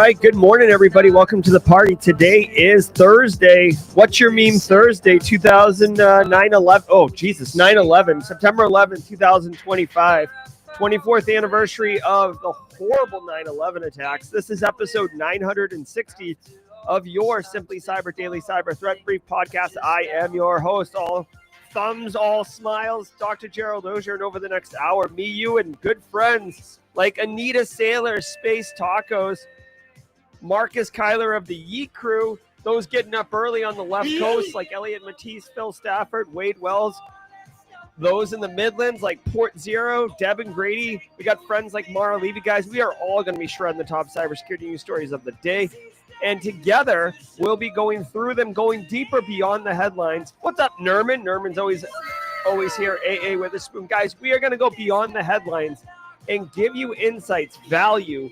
right, good morning, everybody. Welcome to the party. Today is Thursday. What's your meme Thursday, 9/11? Oh, Jesus, 9/11, September 11th, 2025. 24th anniversary of the horrible 9/11 attacks. This is episode 960 of your Simply Cyber Daily Cyber Threat Brief podcast. I am your host, all thumbs, all smiles, Dr. Gerald Auger, and over the next hour, me, you, and good friends like Anita Saylor, Space Tacos, Marcus Kyler of the Yeet Crew, those getting up early on the left coast like Elliot Matisse, Phil Stafford, Wade Wells, those in the Midlands like Port Zero, Deb and Grady. We got friends like Mara Levy. Guys, we are all going to be shredding the top cybersecurity news stories of the day. And together, we'll be going through them, going deeper beyond the headlines. What's up, Nerman? Nerman's always here, AA with a spoon. Guys, we are going to go beyond the headlines and give you insights, value,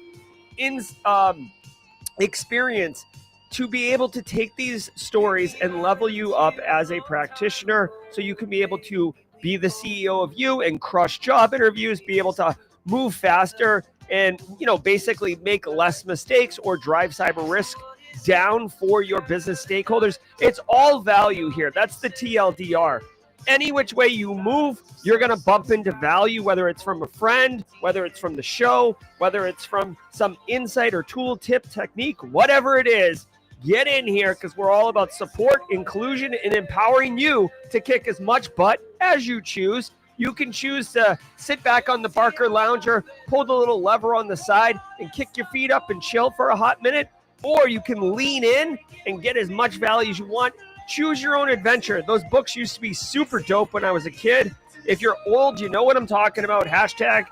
experience to be able to take these stories and level you up as a practitioner so you can be able to be the CEO of you and crush job interviews, be able to move faster and, basically make less mistakes or drive cyber risk down for your business stakeholders. It's all value here. That's the TLDR. Any which way you move, you're going to bump into value, whether it's from a friend, whether it's from the show, whether it's from some insight or tool, tip, technique, whatever it is. Get in here because we're all about support, inclusion, and empowering you to kick as much butt as you choose. You can choose to sit back on the Barker Lounger, pull the little lever on the side, and kick your feet up and chill for a hot minute. Or you can lean in and get as much value as you want. Choose your own adventure. Those books used to be super dope when I was a kid. If you're old, you know what I'm talking about. Hashtag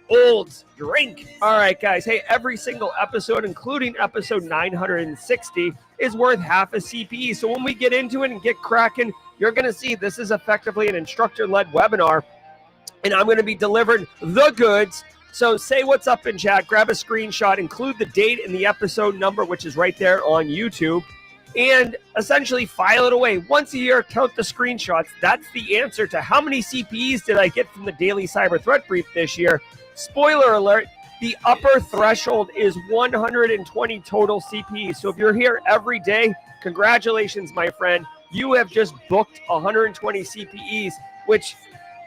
olds drink. All right, guys. Hey, every single episode, including episode 960, is worth half a CPE. So when we get into it and get cracking, you're going to see this is effectively an instructor-led webinar, and I'm going to be delivering the goods. So say what's up in chat, grab a screenshot, include the date and the episode number, which is right there on YouTube, and essentially file it away. Once a year, count the screenshots. That's the answer to how many CPEs did I get from the Daily Cyber Threat Brief this year. Spoiler alert, the upper threshold is 120 total CPEs. So if you're here every day, congratulations, my friend. You have just booked 120 CPEs, which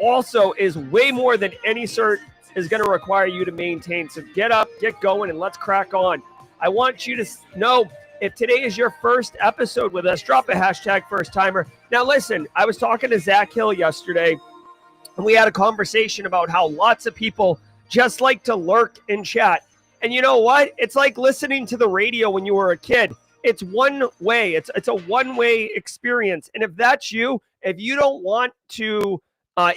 also is way more than any cert is going to require you to maintain. So get up, get going, and let's crack on. I want you to know, if today is your first episode with us, drop a hashtag first timer. Now listen, I was talking to Zach Hill yesterday, and we had a conversation about how lots of people just like to lurk and chat. And you know what? It's like listening to the radio when you were a kid. It's one way. It's a one-way experience. And if that's you, if you don't want to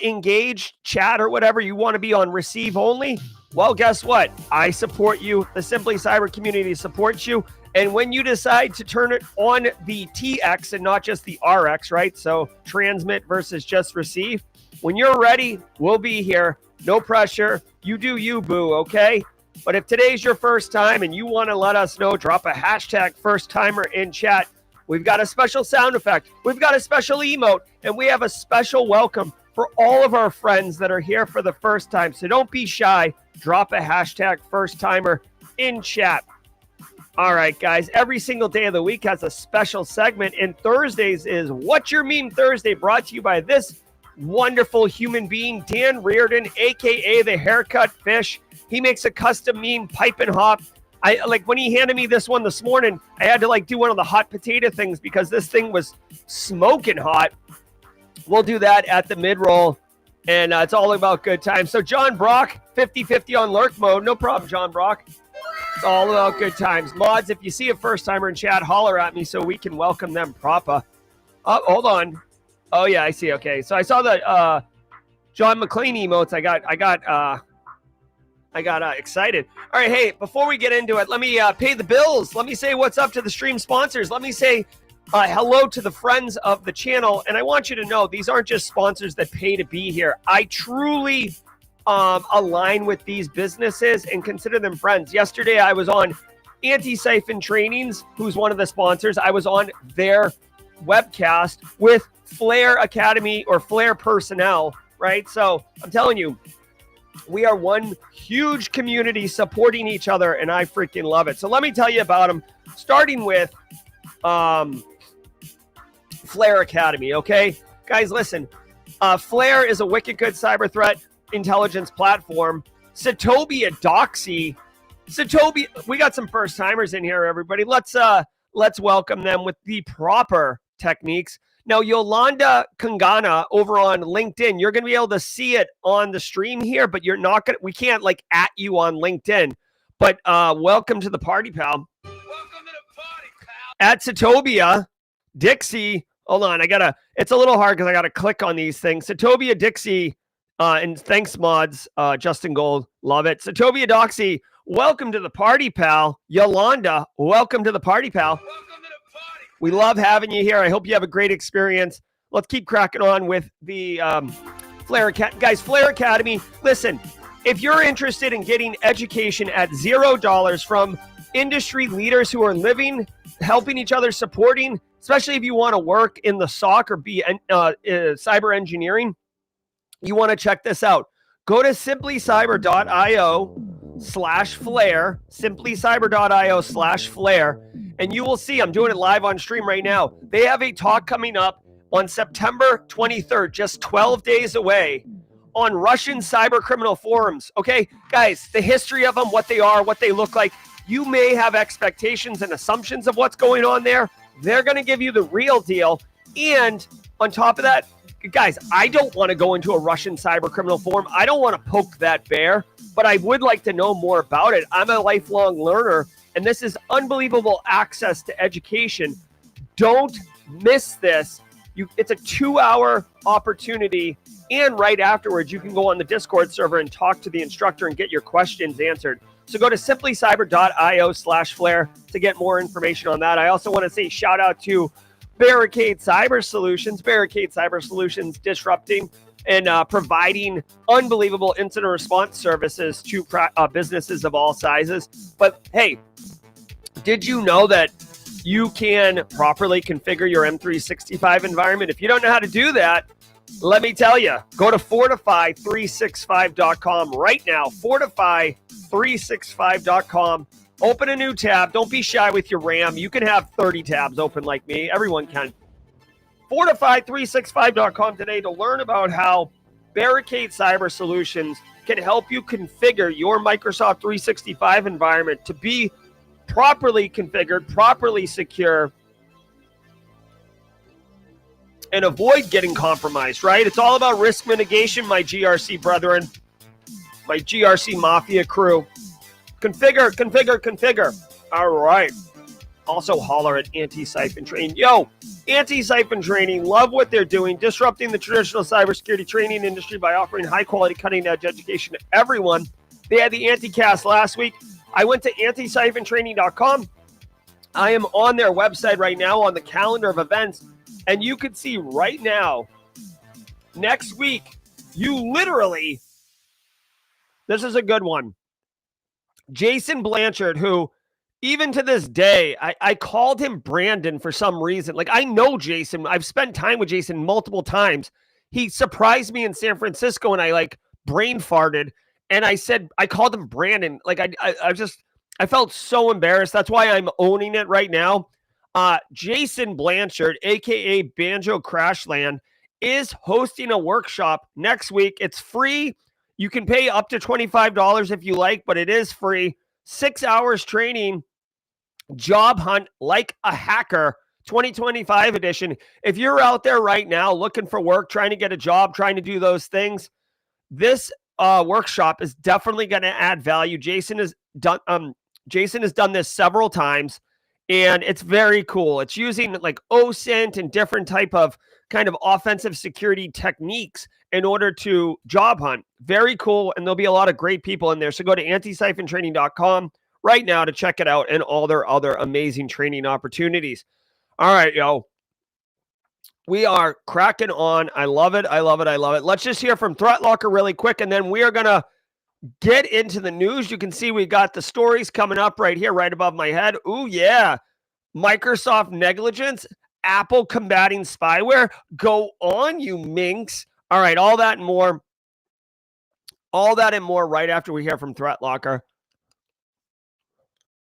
engage, chat, or whatever, you want to be on receive only, well, guess what? I support you. The Simply Cyber community supports you. And when you decide to turn it on the TX and not just the RX, right? So transmit versus just receive. When you're ready, we'll be here. No pressure. You do you, boo, okay? But if today's your first time and you want to let us know, drop a hashtag first timer in chat. We've got a special sound effect. We've got a special emote. And we have a special welcome for all of our friends that are here for the first time. So don't be shy. Drop a hashtag first timer in chat. All right, guys, every single day of the week has a special segment, and Thursdays is What's Your Meme Thursday, brought to you by this wonderful human being, Dan Reardon, a.k.a. the Haircut Fish. He makes a custom meme, pipe and hop. When he handed me this one this morning, I had to do one of the hot potato things because this thing was smoking hot. We'll do that at the mid-roll, and it's all about good times. So John Brock, 50-50 on lurk mode. No problem, John Brock. It's all about good times. Mods, if you see a first-timer in chat, holler at me so we can welcome them proper. Oh, hold on. Oh, yeah, I see. Okay, so I saw the John McClane emotes. I got excited. All right, hey, before we get into it, let me pay the bills. Let me say what's up to the stream sponsors. Let me say hello to the friends of the channel. And I want you to know these aren't just sponsors that pay to be here. I truly align with these businesses and consider them friends. Yesterday, I was on Anti-Siphon Trainings, who's one of the sponsors. I was on their webcast with Flare Academy or Flare personnel, right? So I'm telling you, We are one huge community supporting each other, and I freaking love it. So let me tell you about them, starting with Flare Academy, okay? Guys, listen. Flare is a wicked good cyber threat intelligence platform. Satobia Doxy. Satobia, we got some first timers in here, everybody. Let's welcome them with the proper techniques. Now, Yolanda Kangana over on LinkedIn, you're going to be able to see it on the stream here, but you're not going to, we can't like at you on LinkedIn. But welcome to the party, pal. Welcome to the party, pal. At Satobia Dixie, hold on, it's a little hard because I got to click on these things. Satobia Dixie, and thanks mods, Justin Gold, love it. Satobia Doxy, welcome to the party, pal. Yolanda, welcome to the party, pal. Welcome to the party. We love having you here. I hope you have a great experience. Let's keep cracking on with the Flare Academy. Guys, Flare Academy, listen, if you're interested in getting education at $0 from industry leaders who are living, helping each other, supporting, especially if you want to work in the SOC or be cyber engineering, you want to check this out. Go to simplycyber.io/flare, simplycyber.io/flare, and you will see, I'm doing it live on stream right now. They have a talk coming up on September 23rd, just 12 days away, on Russian cyber criminal forums. Okay, guys, the history of them, what they are, what they look like. You may have expectations and assumptions of what's going on there. They're going to give you the real deal. And on top of that, guys, I don't want to go into a Russian cyber criminal forum. I don't want to poke that bear, but I would like to know more about it. I'm a lifelong learner, and this is unbelievable access to education. Don't miss this. It's a 2-hour opportunity, and right afterwards, you can go on the Discord server and talk to the instructor and get your questions answered. So go to simplycyber.io/flare to get more information on that. I also want to say shout out to Barricade Cyber Solutions, disrupting and providing unbelievable incident response services to businesses of all sizes. But hey, did you know that you can properly configure your M365 environment? If you don't know how to do that, let me tell you, go to fortify365.com right now, fortify365.com. Open a new tab. Don't be shy with your RAM. You can have 30 tabs open like me. Everyone can. Fortify365.com today to learn about how Barricade Cyber Solutions can help you configure your Microsoft 365 environment to be properly configured, properly secure, and avoid getting compromised, right? It's all about risk mitigation, my GRC brethren, my GRC Mafia crew. Configure. All right. Also holler at Anti-Siphon Training. Yo, Anti-Siphon Training, love what they're doing, disrupting the traditional cybersecurity training industry by offering high-quality, cutting-edge education to everyone. They had the Anti-Cast last week. I went to antisyphontraining.com. I am on their website right now on the calendar of events, and you can see right now, next week, you literally, this is a good one. Jason Blanchard, who even to this day, I called him Brandon for some reason. Like, I know Jason. I've spent time with Jason multiple times. He surprised me in San Francisco, and I like brain farted. And I called him Brandon. Like, I felt so embarrassed. That's why I'm owning it right now. Jason Blanchard, a.k.a. Banjo Crashland, is hosting a workshop next week. It's free. You can pay up to $25 if you like, but it is free. 6 hours training, job hunt like a hacker, 2025 edition. If you're out there right now looking for work, trying to get a job, trying to do those things, this workshop is definitely going to add value. Jason has done this several times, and it's very cool. It's using like OSINT and different type of kind of offensive security techniques in order to job hunt. Very cool, and there'll be a lot of great people in there. So go to antisyphontraining.com right now to check it out and all their other amazing training opportunities. All right, yo. We are cracking on. I love it. Let's just hear from Threat Locker really quick, and then we are going to get into the news. You can see we got the stories coming up right here, right above my head. Ooh, yeah. Microsoft negligence, Apple combating spyware. Go on, you minx. All right, all that and more All that and more right after we hear from Threat Locker.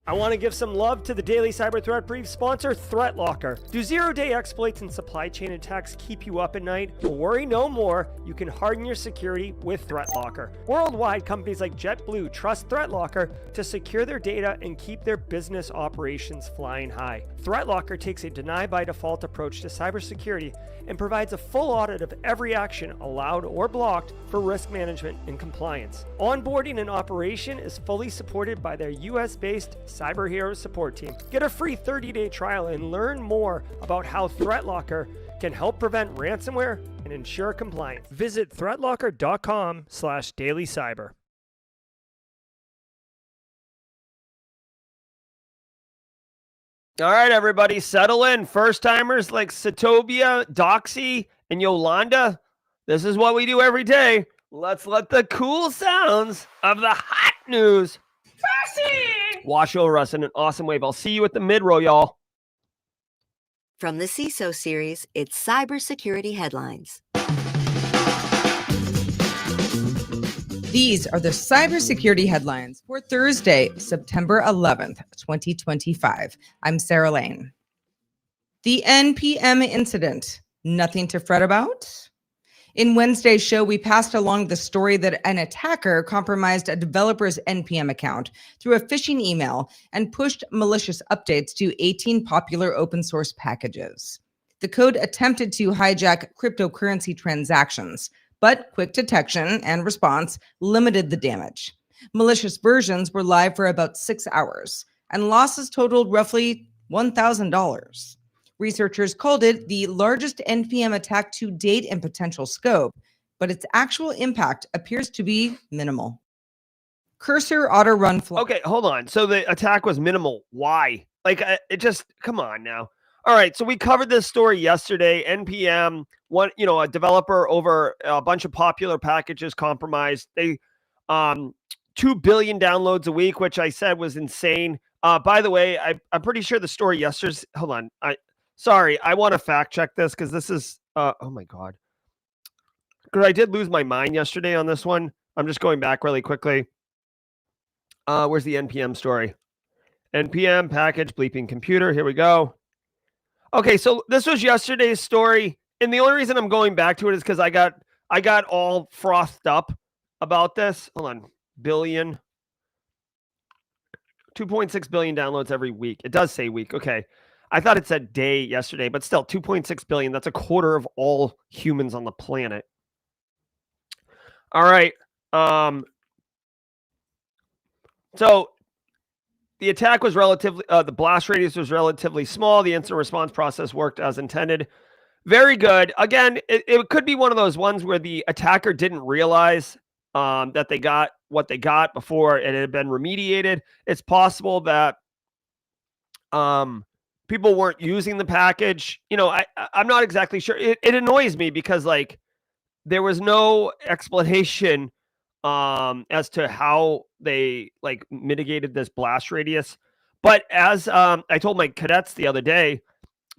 I want to give some love to the daily cyber threat brief sponsor, Threat Locker. Do zero-day exploits and supply chain attacks keep you up at night? Well, worry no more. You can harden your security with Threat Locker. Worldwide, companies like JetBlue trust Threat Locker to secure their data and keep their business operations flying high. Threat Locker takes a deny-by-default approach to cybersecurity and provides a full audit of every action allowed or blocked for risk management and compliance. Onboarding and operation is fully supported by their US-based Cyber Heroes support team. Get a free 30-day trial and learn more about how Threat Locker can help prevent ransomware and ensure compliance. Visit threatlocker.com/dailycyber. All right, everybody, settle in. First timers like Satobia, Doxy, and Yolanda. This is what we do every day. Let's let the cool sounds of the hot news wash over us in an awesome wave. I'll see you at the mid-row, y'all. From the CISO series, it's cybersecurity headlines. These are the cybersecurity headlines for Thursday, September 11th, 2025. I'm Sarah Lane. The NPM incident, nothing to fret about? In Wednesday's show, we passed along the story that an attacker compromised a developer's NPM account through a phishing email and pushed malicious updates to 18 popular open source packages. The code attempted to hijack cryptocurrency transactions, but quick detection and response limited the damage. Malicious versions were live for about 6 hours, and losses totaled roughly $1,000. Researchers called it the largest NPM attack to date in potential scope, but its actual impact appears to be minimal. Cursor auto run flow. Okay, hold on. So the attack was minimal. Why? Like, it just, come on now. All right, so we covered this story yesterday. NPM, a developer over a bunch of popular packages compromised. They, 2 billion downloads a week, which I said was insane. By the way, I'm pretty sure the story yesterday's, hold on. I want to fact check this because this is, oh my God. Because I did lose my mind yesterday on this one. I'm just going back really quickly. Where's the NPM story? NPM package bleeping computer. Here we go. Okay, so this was yesterday's story, and the only reason I'm going back to it is because I got all frothed up about this. Hold on, 2.6 billion downloads every week. It does say week. Okay, I thought it said day yesterday, but still 2.6 billion. That's a quarter of all humans on the planet. All right. So the attack was relatively, the blast radius was relatively small. The incident response process worked as intended. Very good. Again, it could be one of those ones where the attacker didn't realize that they got what they got before it had been remediated. It's possible that people weren't using the package. I'm not exactly sure. It annoys me because, like, there was no explanation as to how they mitigated this blast radius. But as I told my cadets the other day,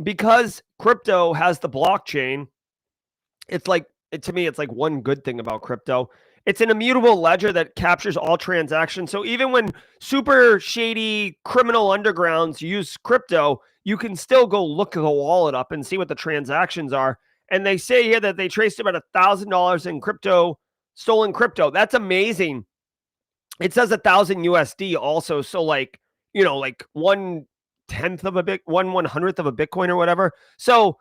because crypto has the blockchain, to me, it's like one good thing about crypto. It's an immutable ledger that captures all transactions. So even when super shady criminal undergrounds use crypto, you can still go look the wallet up and see what the transactions are. And they say here that they traced about $1,000 in stolen crypto. That's amazing. It says 1,000 USD also. So 1/10 of a 1/100th of a Bitcoin or whatever. So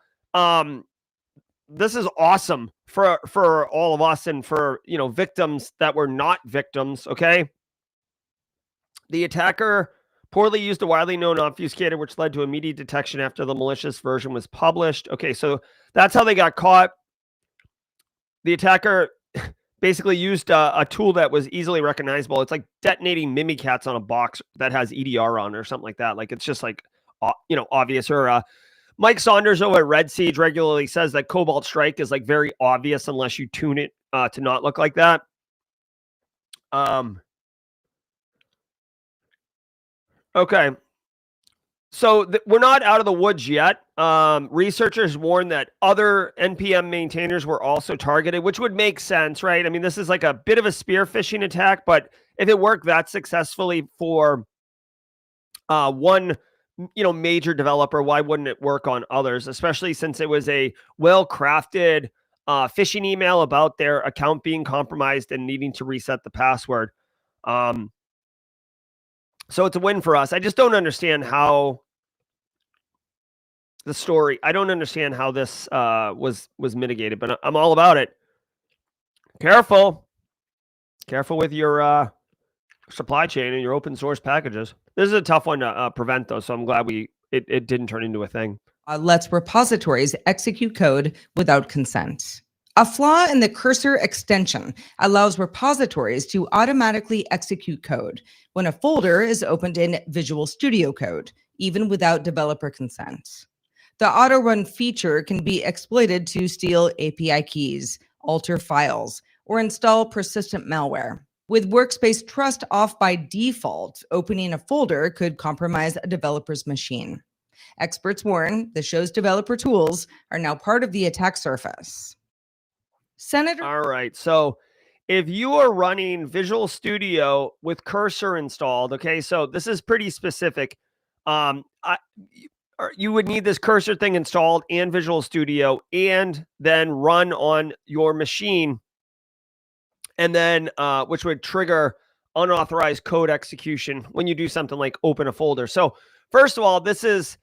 this is awesome for all of us and for victims that were not victims. Okay. The attacker poorly used a widely known obfuscator, which led to immediate detection after the malicious version was published. Okay, so that's how they got caught. The attacker basically used a tool that was easily recognizable. It's like detonating Mimikatz on a box that has EDR on or something like that. Like, it's just like, obvious. Or Mike Saunders over at Red Siege regularly says that Cobalt Strike is like very obvious unless you tune it to not look like that. Okay. So we're not out of the woods yet. Researchers warn that other NPM maintainers were also targeted, which would make sense, right? I mean, this is like a bit of a spear phishing attack, but if it worked that successfully for one, major developer, why wouldn't it work on others? Especially since it was a well-crafted phishing email about their account being compromised and needing to reset the password. So it's a win for us. I just don't understand how the story. I don't understand how this was mitigated, but I'm all about it. Careful with your supply chain and your open source packages. This is a tough one to prevent, though. So I'm glad it didn't turn into a thing. Lets repositories execute code without consent. A flaw in the cursor extension allows repositories to automatically execute code when a folder is opened in Visual Studio Code, even without developer consent. The auto-run feature can be exploited to steal API keys, alter files, or install persistent malware. With Workspace Trust off by default, opening a folder could compromise a developer's machine. Experts warn the show's developer tools are now part of the attack surface. Senator. All right. So if you are running Visual Studio with Cursor installed, okay, so this is pretty specific. You would need this Cursor thing installed and Visual Studio and then run on your machine, and then which would trigger unauthorized code execution when you do something like open a folder. So first of all, this is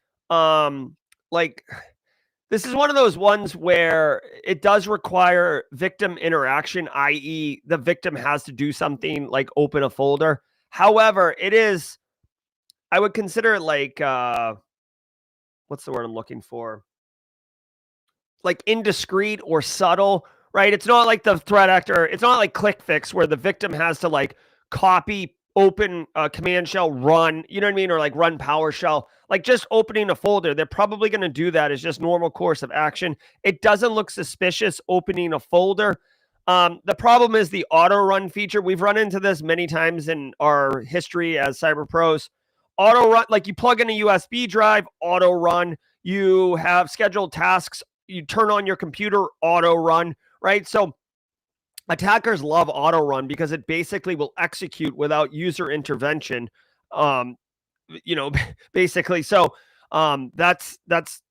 this is one of those ones where it does require victim interaction, i.e. the victim has to do something like open a folder. However, I would consider it like, what's the word I'm looking for? Like indiscreet or subtle, right? It's not like the threat actor. It's not like ClickFix where the victim has to like copy, open command shell, run, you know what I mean? Or like run PowerShell. Like just opening a folder, they're probably going to do that as just normal course of action. It doesn't look suspicious opening a folder. The problem is the auto run feature. We've run into this many times in our history as cyber pros. Auto run, like you plug in a USB drive, auto run. You have scheduled tasks. You turn on your computer, auto run, right? So attackers love auto run because it basically will execute without user intervention. Basically. So that's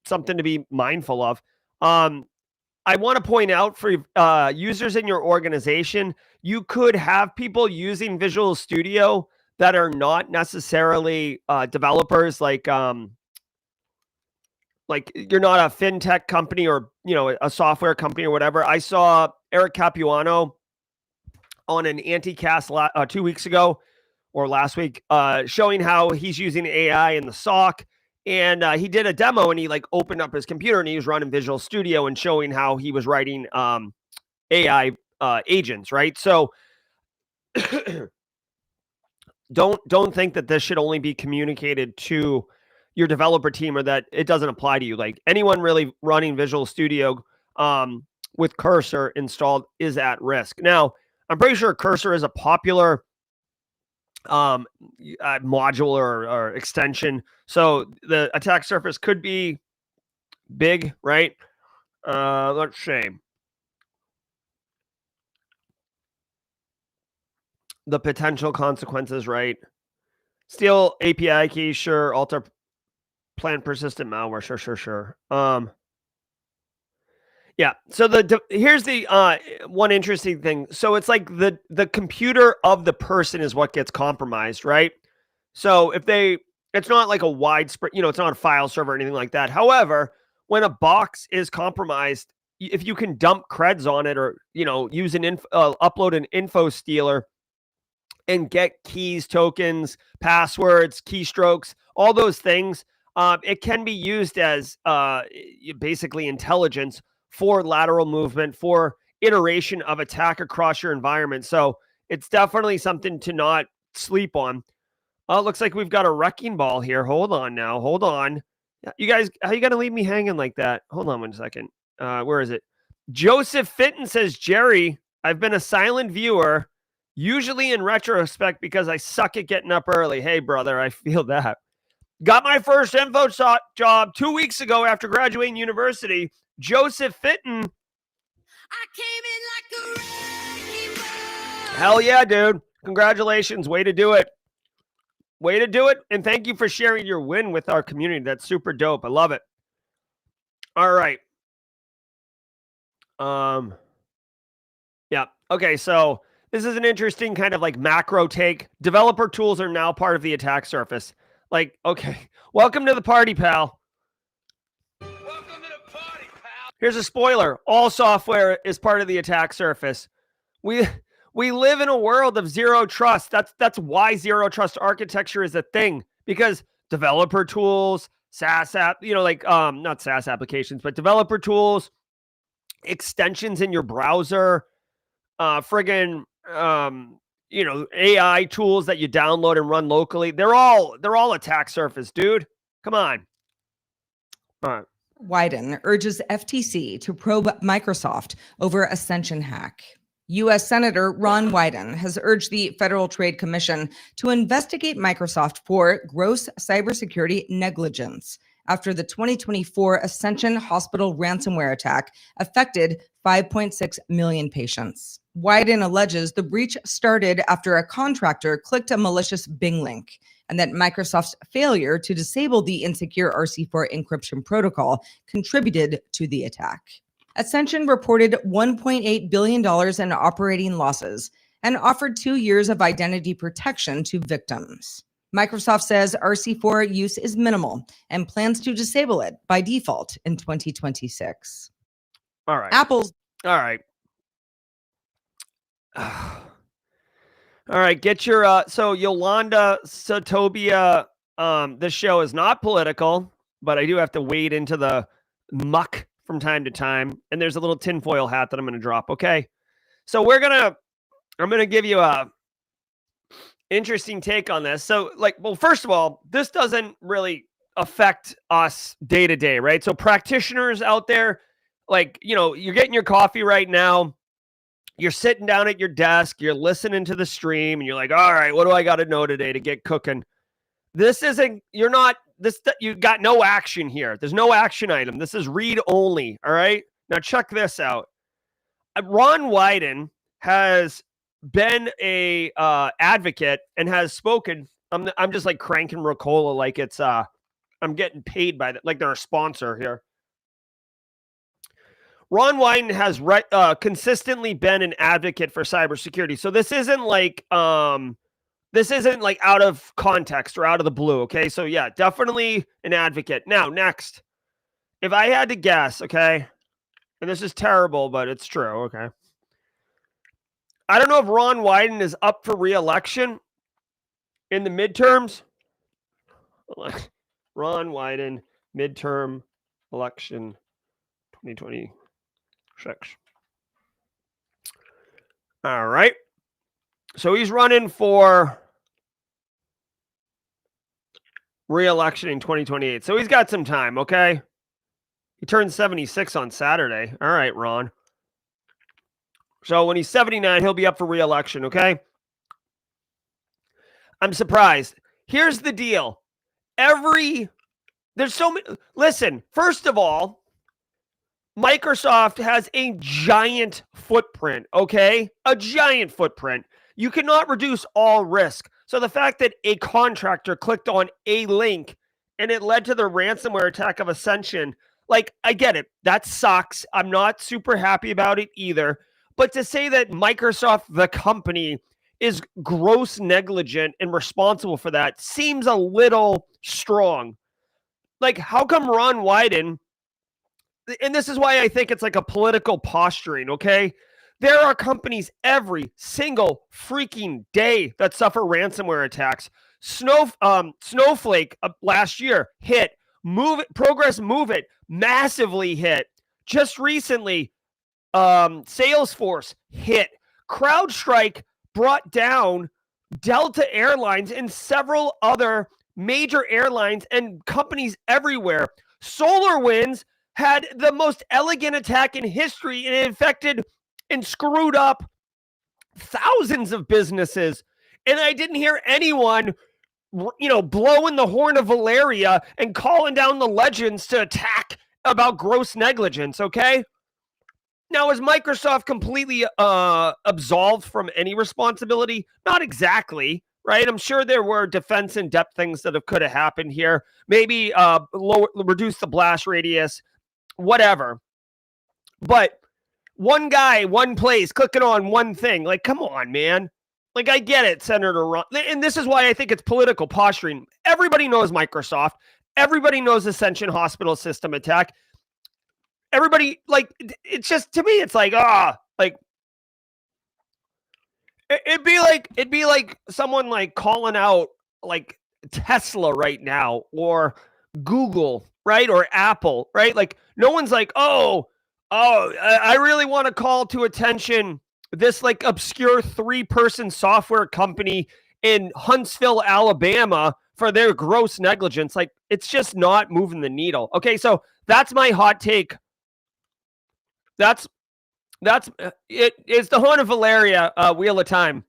something to be mindful of. I want to point out for users in your organization, you could have people using Visual Studio that are not necessarily developers, like you're not a fintech company or a software company or whatever. I saw Eric Capuano on an Anti-Cast 2 weeks ago or last week, showing how he's using AI in the SOC. And he did a demo and he like opened up his computer and he was running Visual Studio and showing how he was writing AI agents, right? So don't think that this should only be communicated to your developer team or that it doesn't apply to you. Like anyone really running Visual Studio with Cursor installed is at risk. Now, I'm pretty sure Cursor is a popular module or extension. So the attack surface could be big, right? Let's see. The potential consequences, right? Steal API keys, sure. Alter plant persistent malware, sure. Yeah. So here's the one interesting thing. So it's like the computer of the person is what gets compromised, right? So it's not like a widespread, it's not a file server or anything like that. However, when a box is compromised, if you can dump creds on it or use upload an info stealer and get keys, tokens, passwords, keystrokes, all those things, it can be used as basically intelligence for lateral movement, for iteration of attack across your environment. So it's definitely something to not sleep on. Oh, it looks like we've got a wrecking ball here. Hold on now. Hold on. You guys, how you going to leave me hanging like that? Hold on 1 second. Where is it? Joseph Fitton says, Jerry, I've been a silent viewer, usually in retrospect because I suck at getting up early. Hey, brother, I feel that. Got my first info job 2 weeks ago after graduating university. Joseph Fitton. Hell yeah, dude. Congratulations. Way to do it. Way to do it. And thank you for sharing your win with our community. That's super dope. I love it. All right. Yeah. Okay. So this is an interesting kind of like macro take. Developer tools are now part of the attack surface. Like, okay. Welcome to the party, pal. Welcome to the party, pal. Here's a spoiler. All software is part of the attack surface. We live in a world of zero trust. That's why zero trust architecture is a thing, because developer tools, SaaS app, not SaaS applications, but developer tools, extensions in your browser, AI tools that you download and run locally. They're all attack surface, dude. Come on. All right. Wyden urges FTC to probe Microsoft over Ascension hack. U.S. Senator Ron Wyden has urged the Federal Trade Commission to investigate Microsoft for gross cybersecurity negligence after the 2024 Ascension hospital ransomware attack affected 5.6 million patients. Wyden alleges the breach started after a contractor clicked a malicious Bing link, and that Microsoft's failure to disable the insecure RC4 encryption protocol contributed to the attack. Ascension reported $1.8 billion in operating losses and offered 2 years of identity protection to victims. Microsoft says RC4 use is minimal and plans to disable it by default in 2026. All right. Apple's. All right. All right. Get your, so Yolanda Sotobia, this show is not political, but I do have to wade into the muck from time to time. And there's a little tinfoil hat that I'm going to drop. Okay. So I'm going to give you a interesting take on this. So first of all, this doesn't really affect us day to day, right? So practitioners out there, you're getting your coffee right now. You're sitting down at your desk, you're listening to the stream, and you're like, all right, what do I got to know today to get cooking? You got no action here. There's no action item. This is read only. All right. Now check this out. Ron Wyden has been a advocate and has spoken. I'm just like cranking Ricola like it's I'm getting paid by that, like they're a sponsor here. Ron Wyden has consistently been an advocate for cybersecurity. So this isn't like out of context or out of the blue. Okay. So yeah, definitely an advocate. Now, next, if I had to guess, okay, and this is terrible, but it's true. Okay. I don't know if Ron Wyden is up for re-election in the midterms. Ron Wyden, midterm election 2026. All right. So he's running for re-election in 2028. So he's got some time, okay? He turned 76 on Saturday. All right, Ron. So when he's 79, he'll be up for re-election, okay? I'm surprised. Here's the deal. There's so many. Listen, first of all, Microsoft has a giant footprint, okay? A giant footprint. You cannot reduce all risk. So the fact that a contractor clicked on a link and it led to the ransomware attack of Ascension, I get it. That sucks. I'm not super happy about it either. But to say that Microsoft, the company, is gross negligent and responsible for that seems a little strong. How come Ron Wyden, and this is why I think it's like a political posturing, okay? There are companies every single freaking day that suffer ransomware attacks. Snowflake last year hit. Progress Move It massively hit. Just recently, Salesforce hit. CrowdStrike brought down Delta Airlines and several other major airlines and companies everywhere. SolarWinds had the most elegant attack in history, and it infected and screwed up thousands of businesses. And I didn't hear anyone blowing the horn of Valeria and calling down the legends to attack about gross negligence, okay? Now, is Microsoft completely absolved from any responsibility? Not exactly, right? I'm sure there were defense in depth things that could have happened here. Maybe reduce the blast radius, whatever. But one guy, one place, clicking on one thing. Like, come on, man. Like, I get it, Senator Ron. And this is why I think it's political posturing. Everybody knows Microsoft. Everybody knows Ascension hospital system attack. Everybody, like, it's just, to me, it's like, it'd be like someone like calling out like Tesla right now, or Google, right? Or Apple, right? Like, no one's like, I really want to call to attention this like obscure 3-person software company in Huntsville, Alabama for their gross negligence. Like, it's just not moving the needle. Okay, so that's my hot take. That's it. Is the Horn of Valeria, Wheel of Time.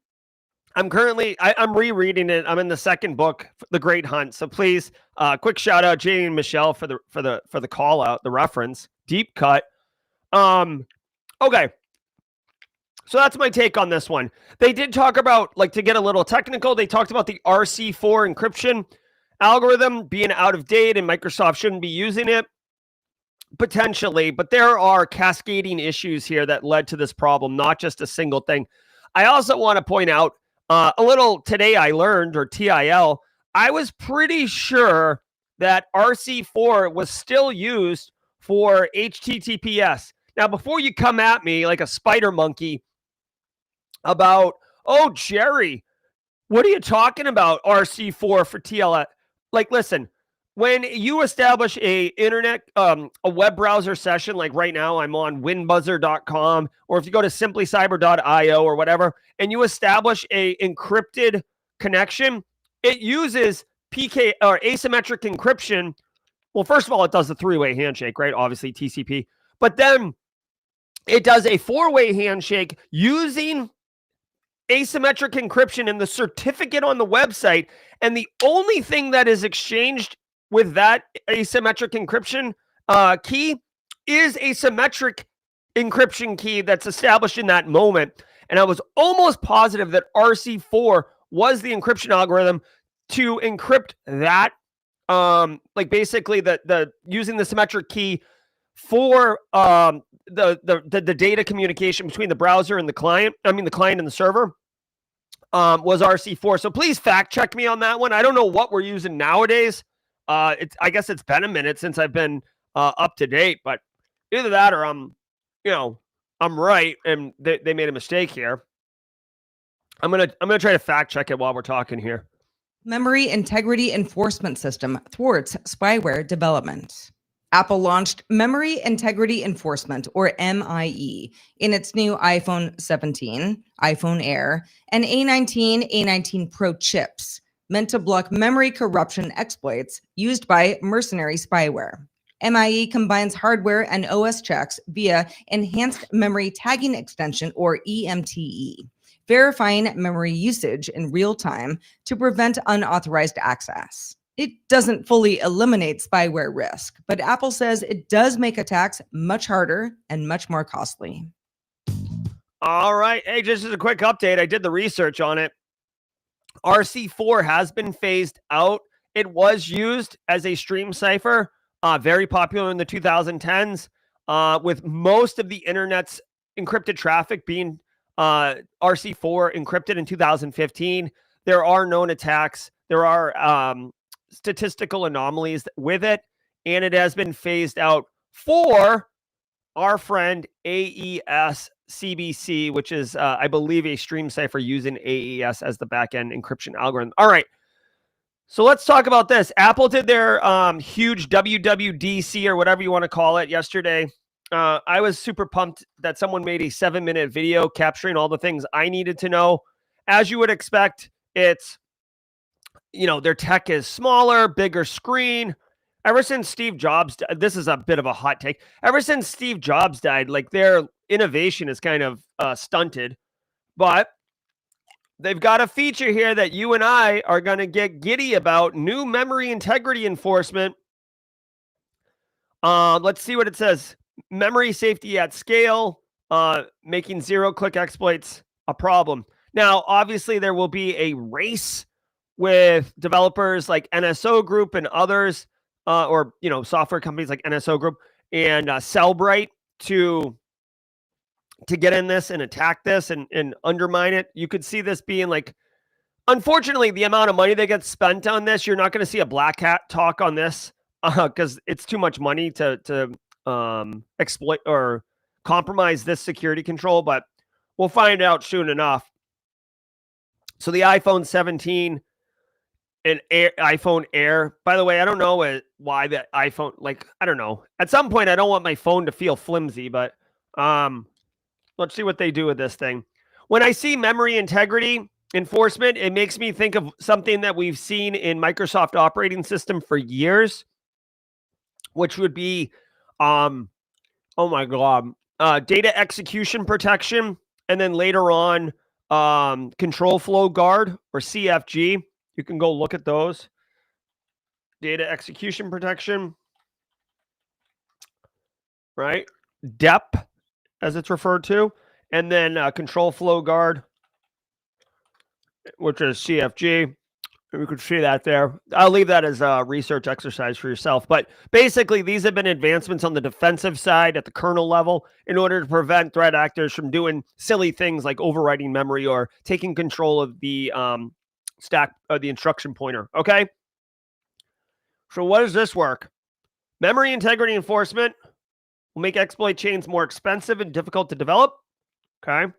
I'm rereading it. I'm in the second book, The Great Hunt. So please, quick shout out Jay and Michelle for the call out, the reference, deep cut. Okay. So that's my take on this one. They did talk about, like, to get a little technical, they talked about the RC4 encryption algorithm being out of date and Microsoft shouldn't be using it. Potentially, but there are cascading issues here that led to this problem, not just a single thing. I also want to point out a little today I learned, or TIL, I was pretty sure that RC4 was still used for HTTPS. Now, before you come at me like a spider monkey about, oh, Jerry, what are you talking about, RC4 for TLS? Like, listen, when you establish a web browser session, like right now I'm on winbuzzer.com, or if you go to simplycyber.io or whatever, and you establish a encrypted connection, it uses PK or asymmetric encryption. Well, first of all, it does the 3-way handshake, right? Obviously TCP, but then it does a 4-way handshake using asymmetric encryption in the certificate on the website. And the only thing that is exchanged with that asymmetric encryption key is a symmetric encryption key that's established in that moment. And I was almost positive that RC4 was the encryption algorithm to encrypt that, like basically the using the symmetric key for the data communication between the browser and the client. I mean, the client and the server. Was RC4. So please fact check me on that one. I don't know what we're using nowadays. I guess it's been a minute since I've been up to date, but either that or I'm right and they made a mistake here. I'm gonna try to fact check it while we're talking here. Memory Integrity Enforcement System thwarts spyware development. Apple launched Memory Integrity Enforcement, or MIE, in its new iPhone 17, iPhone Air, and A19, A19 Pro chips, meant to block memory corruption exploits used by mercenary spyware. MIE combines hardware and OS checks via Enhanced Memory Tagging Extension, or EMTE, verifying memory usage in real time to prevent unauthorized access. It doesn't fully eliminate spyware risk, but Apple says it does make attacks much harder and much more costly. All right. Hey, just as a quick update, I did the research on it. RC4 has been phased out. It was used as a stream cipher, very popular in the 2010s, with most of the internet's encrypted traffic being RC4 encrypted in 2015. There are known attacks. There are statistical anomalies with it, and it has been phased out for our friend AES CBC, which is, I believe, a stream cipher using AES as the backend encryption algorithm. All right. So let's talk about this. Apple did their huge WWDC or whatever you want to call it yesterday. I was super pumped that someone made a 7-minute video capturing all the things I needed to know. As you would expect, it's, their tech is smaller, bigger screen. Ever since Steve Jobs, this is a bit of a hot take. Ever since Steve Jobs died, like, their innovation is kind of stunted. But they've got a feature here that you and I are going to get giddy about. New memory integrity enforcement. Let's see what it says. Memory safety at scale, making zero-click exploits a problem. Now, obviously, there will be a race with developers like NSO Group and others, or software companies like NSO Group and Cellbrite to get in this and attack this and undermine it. You could see this being like, unfortunately, the amount of money that gets spent on this, you're not going to see a black hat talk on this because it's too much money to exploit or compromise this security control, but we'll find out soon enough. So the iPhone 17 and iPhone Air, by the way, I don't know why the iPhone, I don't know. At some point, I don't want my phone to feel flimsy, but let's see what they do with this thing. When I see memory integrity enforcement, it makes me think of something that we've seen in Microsoft operating system for years, which would be, oh my God, data execution protection. And then later on, control flow guard or CFG. You can go look at those. Data execution protection, right? DEP, as it's referred to. And then control flow guard, which is CFG. We could see that there. I'll leave that as a research exercise for yourself. But basically, these have been advancements on the defensive side at the kernel level in order to prevent threat actors from doing silly things like overwriting memory or taking control of the stack or the instruction pointer. Okay. So what does this work? Memory integrity enforcement will make exploit chains more expensive and difficult to develop. Okay.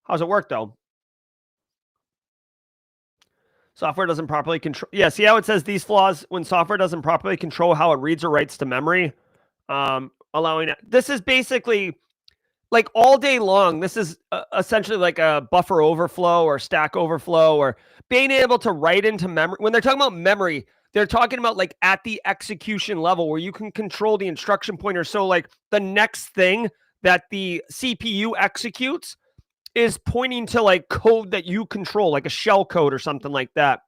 How's it work though? Software doesn't properly control. Yeah, see how it says these flaws when software doesn't properly control how it reads or writes to memory, allowing it. This is basically like all day long. This is essentially like a buffer overflow or stack overflow or being able to write into memory. When they're talking about memory, they're talking about like at the execution level where you can control the instruction pointer. So like the next thing that the CPU executes is pointing to like code that you control, like a shell code or something like that.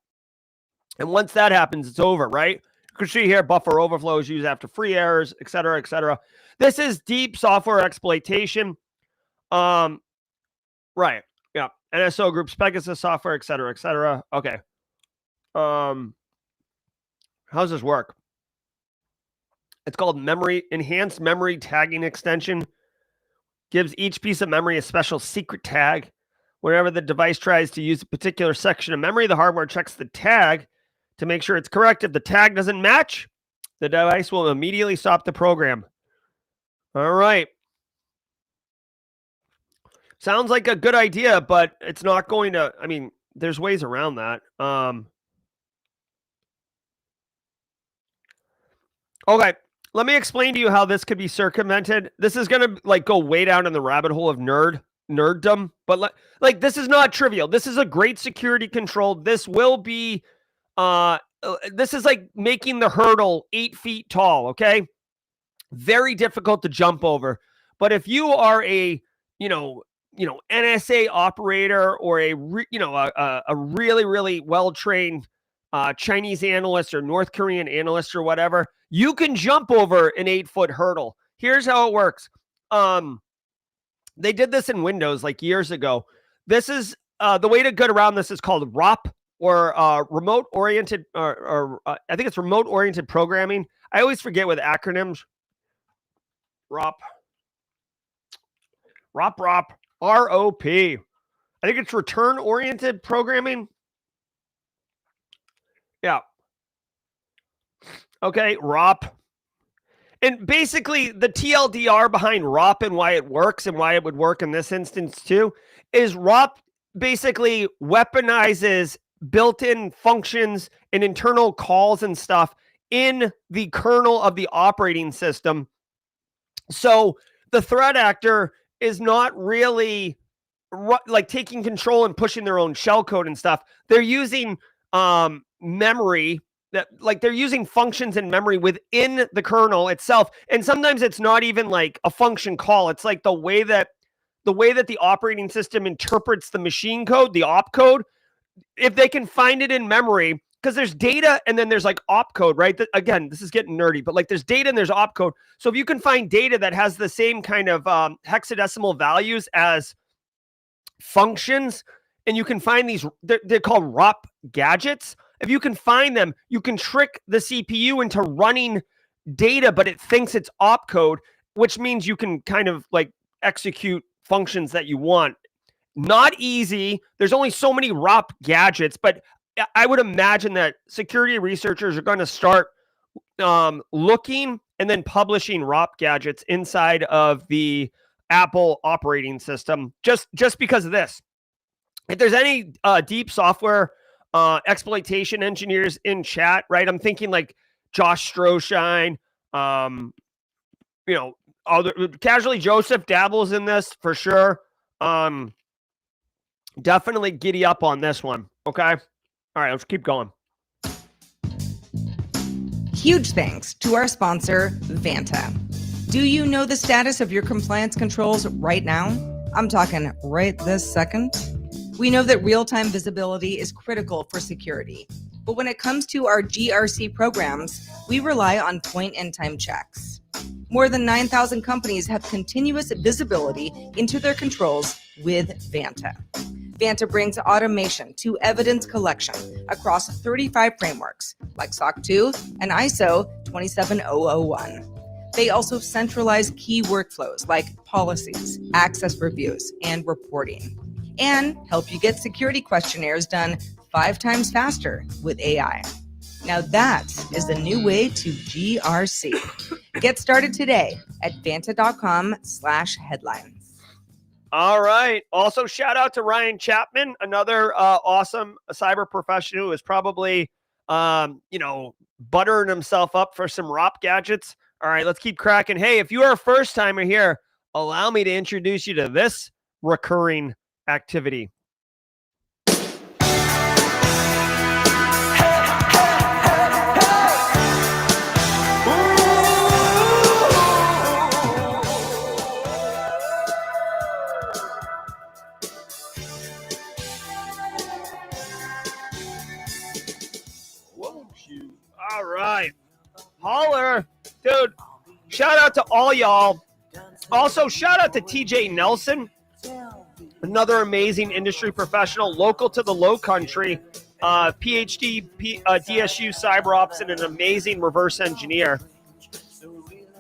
And once that happens, it's over, right? You can see here, buffer overflows used after free errors, et cetera, et cetera. This is deep software exploitation. Right. Yeah. NSO groups, Pegasus software, et cetera, et cetera. Okay. How's this work? It's called enhanced memory tagging extension. Gives each piece of memory a special secret tag. Whenever the device tries to use a particular section of memory, the hardware checks the tag to make sure it's correct. If the tag doesn't match, the device will immediately stop the program. All right. Sounds like a good idea, but it's not going to, I mean, there's ways around that. Okay. Let me explain to you how this could be circumvented. This is going to like go way down in the rabbit hole of nerddom, but like this is not trivial. This is a great security control. This will be, this is like making the hurdle 8 feet tall. Okay. Very difficult to jump over. But if you are a, NSA operator or a really, really well-trained Chinese analyst or North Korean analyst or whatever, you can jump over an 8-foot hurdle. Here's how it works. They did this in Windows like years ago. This is the way to get around this is called ROP or remote oriented or I think it's remote oriented programming. I always forget with acronyms. ROP. ROP. I think it's return oriented programming. Yeah. Okay, ROP. And basically, the TLDR behind ROP and why it works and why it would work in this instance too is ROP basically weaponizes built-in functions and internal calls and stuff in the kernel of the operating system. So the threat actor is not really like taking control and pushing their own shellcode and stuff. They're using memory that like they're using functions in memory within the kernel itself. And sometimes it's not even like a function call. It's like the way that the way that the operating system interprets the machine code, the opcode, if they can find it in memory, because there's data and then there's like opcode, right? Again, this is getting nerdy, but like there's data and there's opcode. So if you can find data that has the same kind of hexadecimal values as functions, and you can find these, they're called ROP gadgets. If you can find them, you can trick the CPU into running data, but it thinks it's opcode, which means you can kind of like execute functions that you want. Not easy. There's only so many ROP gadgets, but I would imagine that security researchers are going to start looking and then publishing ROP gadgets inside of the Apple operating system just because of this. If there's any deep software exploitation engineers in chat, right? I'm thinking like Josh Stroshine, Casually Joseph dabbles in this for sure. Definitely giddy up on this one. Okay. All right, let's keep going. Huge thanks to our sponsor, Vanta. Do you know the status of your compliance controls right now? I'm talking right this second. We know that real-time visibility is critical for security, but when it comes to our GRC programs, we rely on point-in-time checks. More than 9,000 companies have continuous visibility into their controls with Vanta. Vanta brings automation to evidence collection across 35 frameworks like SOC 2 and ISO 27001. They also centralize key workflows like policies, access reviews, and reporting, and help you get security questionnaires done 5 times faster with AI. Now that is the new way to GRC. Get started today at vanta.com/headlines. All right. Also, shout out to Ryan Chapman, another awesome cyber professional who is probably, buttering himself up for some ROP gadgets. All right, let's keep cracking. Hey, if you are a first timer here, allow me to introduce you to this recurring activity. All right. Holler. Dude, shout out to all y'all. Also, shout out to TJ Nelson, another amazing industry professional, local to the Low Country, PhD, DSU Cyber Ops, and an amazing reverse engineer.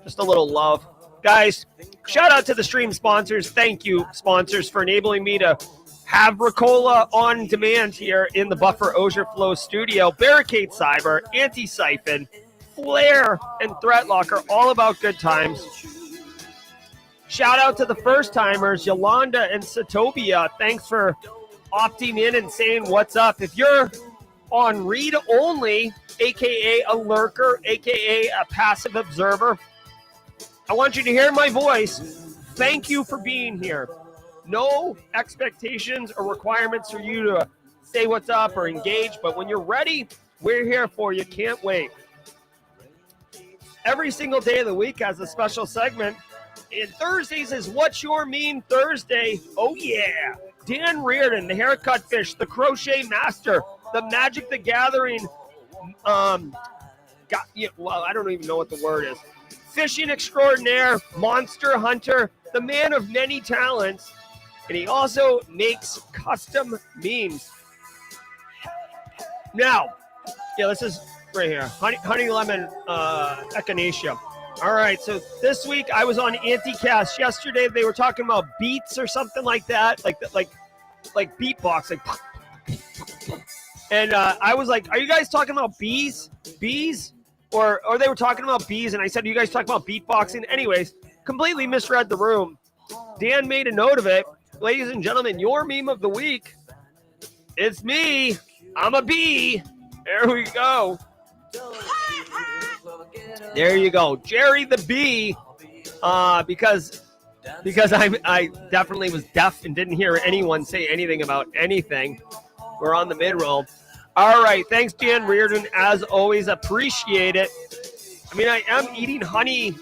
Just a little love. Guys, shout out to the stream sponsors. Thank you, sponsors, for enabling me to have Ricola on demand here in the Buffer Auger Flow studio. Barricade Cyber, Anti-Siphon, Flare, and ThreatLocker, all about good times. Shout out to the first timers, Yolanda and Satobia. Thanks for opting in and saying what's up. If you're on read only, aka a lurker, aka a passive observer, I want you to hear my voice. Thank you for being here. No expectations or requirements for you to say what's up or engage, but when you're ready, we're here for you. Can't wait. Every single day of the week has a special segment. And Thursdays is What's Your Meme Thursday. Oh, yeah. Dan Reardon, the haircut fish, the crochet master, the Magic the Gathering, I don't even know what the word is. Fishing extraordinaire, monster hunter, the man of many talents, and he also makes custom memes. Now, this is right here, honey lemon echinacea. All right, so this week I was on Anticast. Yesterday they were talking about beats or something like that, like beatbox, like. And I was like, "Are you guys talking about bees? Or they were talking about bees?" And I said, "Are you guys talking about beatboxing?" Anyways, completely misread the room. Dan made a note of it. Ladies and gentlemen, your meme of the week. It's me. I'm a bee. There we go. There you go, Jerry the Bee. Because I definitely was deaf and didn't hear anyone say anything about anything. We're on the mid-roll. All right, thanks, Dan Reardon. As always, appreciate it. I mean, I am eating honey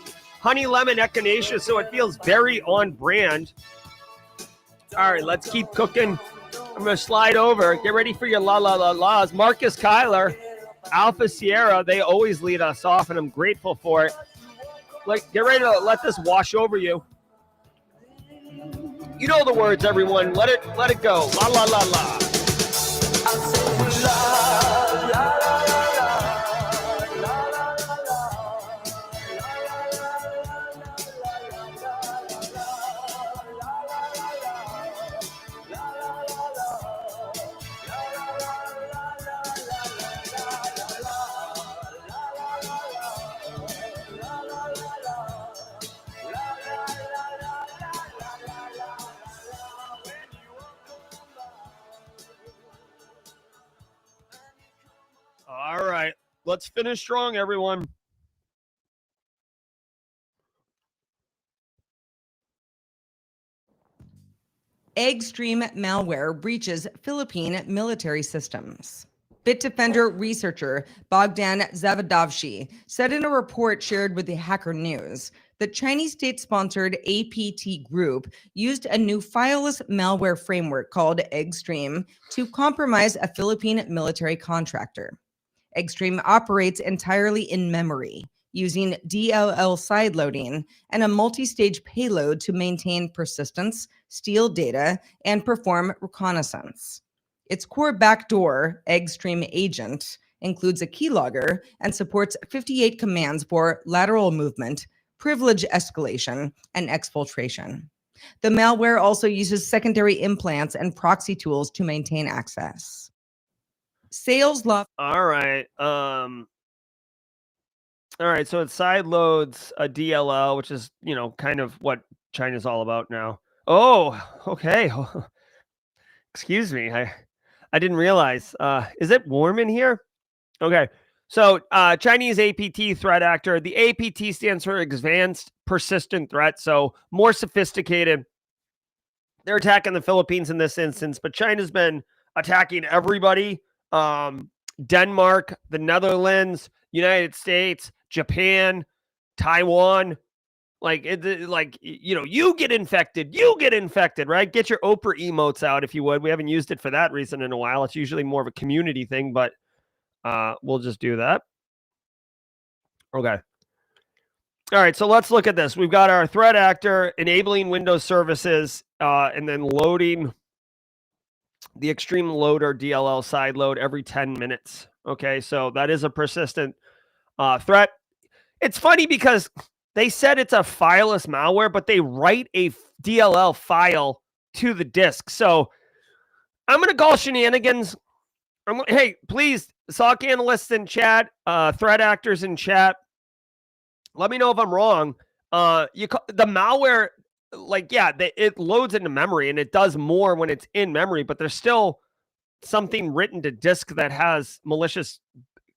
lemon echinacea, so it feels very on brand. All right, let's keep cooking. I'm going to slide over. Get ready for your laws. Marcus Kyler, Alpha Sierra, they always lead us off, and I'm grateful for it. Get ready to let this wash over you. You know the words, everyone. Let it go. La la la la. All right, let's finish strong, everyone. EggStreme malware breaches Philippine military systems. Bitdefender researcher Bogdan Zavadovsky said in a report shared with the Hacker News that Chinese state-sponsored APT Group used a new fileless malware framework called EggStreme to compromise a Philippine military contractor. EggStreme operates entirely in memory, using DLL sideloading and a multi-stage payload to maintain persistence, steal data, and perform reconnaissance. Its core backdoor, EggStreme Agent, includes a keylogger and supports 58 commands for lateral movement, privilege escalation, and exfiltration. The malware also uses secondary implants and proxy tools to maintain access. Sales law. All right. All right, so it side loads a DLL, which is, kind of what China's all about now. Oh, okay. Excuse me. I didn't realize. Is it warm in here? Okay. So Chinese APT threat actor. The APT stands for Advanced Persistent Threat, so more sophisticated. They're attacking the Philippines in this instance, but China's been attacking everybody. Denmark, the Netherlands, United States, Japan, Taiwan. You get infected, right? Get your Oprah emotes out if you would. We haven't used it for that reason in a while. It's usually more of a community thing, but we'll just do that. Okay. All right, so let's look at this. We've got our threat actor enabling Windows services and then loading the extreme loader DLL side load every 10 minutes. Okay, so that is a persistent threat. It's funny because they said it's a fileless malware, but they write a DLL file to the disk. So I'm going to call shenanigans. Hey, please, SOC analysts in chat, threat actors in chat, let me know if I'm wrong. The malware, it loads into memory and it does more when it's in memory, but there's still something written to disk that has malicious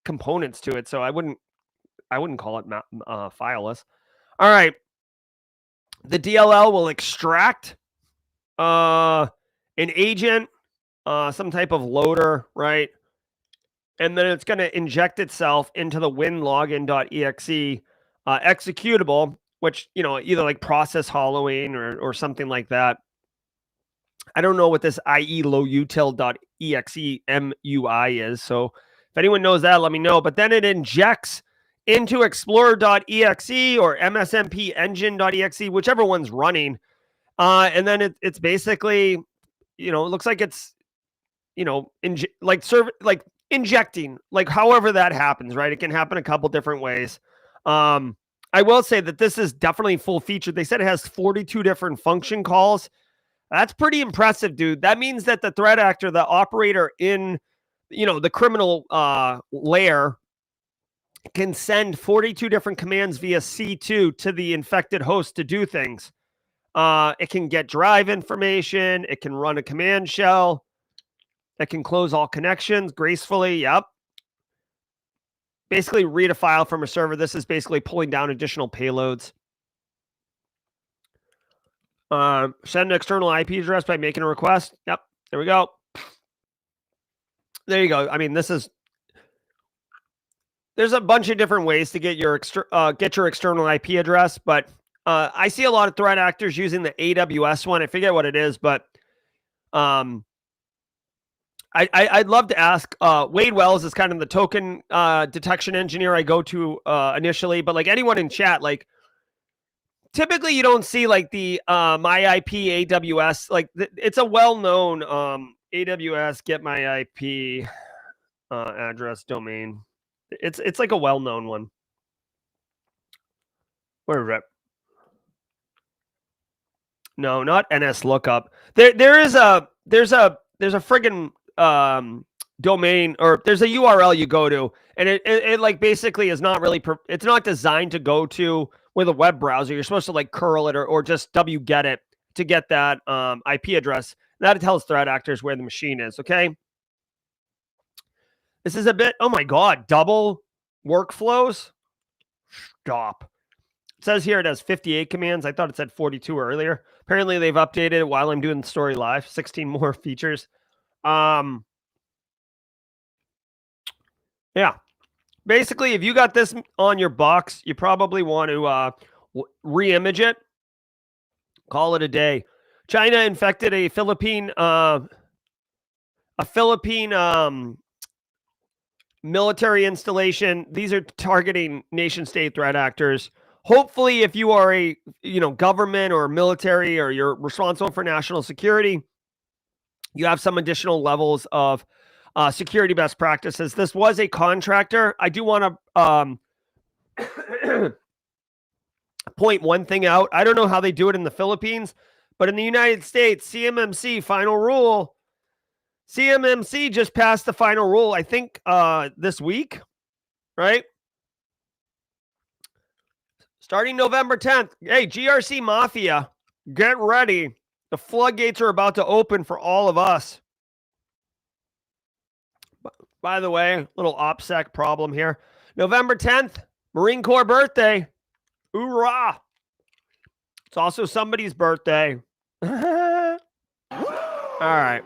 components to it. So I wouldn't call it fileless. All right. The DLL will extract an agent, some type of loader, right? And then it's going to inject itself into the winlogin.exe executable, which, either like process hollowing or something like that. I don't know what this ielogutil.exe MUI is. So if anyone knows that, let me know. But then it injects into explorer.exe or msmp engine.exe, whichever one's running. And then it's basically, it looks like it's, injecting, however that happens, right? It can happen a couple different ways. I will say that this is definitely full featured. They said it has 42 different function calls. That's pretty impressive, dude. That means that the threat actor, the operator in, the criminal layer, can send 42 different commands via C2 to the infected host to do things. It can get drive information. It can run a command shell. It can close all connections gracefully. Yep. Basically read a file from a server. This is basically pulling down additional payloads. Send an external IP address by making a request. Yep. There we go. There you go. I mean, there's a bunch of different ways to get your external IP address, but I see a lot of threat actors using the AWS one. I forget what it is, but I'd love to ask. Wade Wells is kind of the token detection engineer I go to initially, but like anyone in chat, like typically you don't see like the my IP AWS. Like it's a well-known AWS get my IP address domain. It's like a well-known one. Where rep? No, not NS lookup. There's a friggin' domain, or there's a URL you go to, and it like basically is not really it's not designed to go to with a web browser. You're supposed to like curl it or just wget it to get that IP address. That tells threat actors where the machine is. Okay. This is a bit. Oh my god, double workflows. Stop. It says here it has 58 commands. I thought it said 42 earlier. Apparently they've updated it while I'm doing the story live. 16 more features. Yeah. Basically, if you got this on your box, you probably want to re-image it. Call it a day. China infected a Philippine military installation. These are targeting nation-state threat actors. Hopefully, if you are a government or military, or you're responsible for national security, you have some additional levels of security best practices. This was a contractor. I do want to point one thing out. I don't know how they do it in the Philippines, but in the United States, CMMC final rule. CMMC just passed the final rule, I think, this week, right? Starting November 10th. Hey, GRC Mafia, get ready. The floodgates are about to open for all of us. By the way, little OPSEC problem here. November 10th, Marine Corps birthday. Hoorah. It's also somebody's birthday. All right.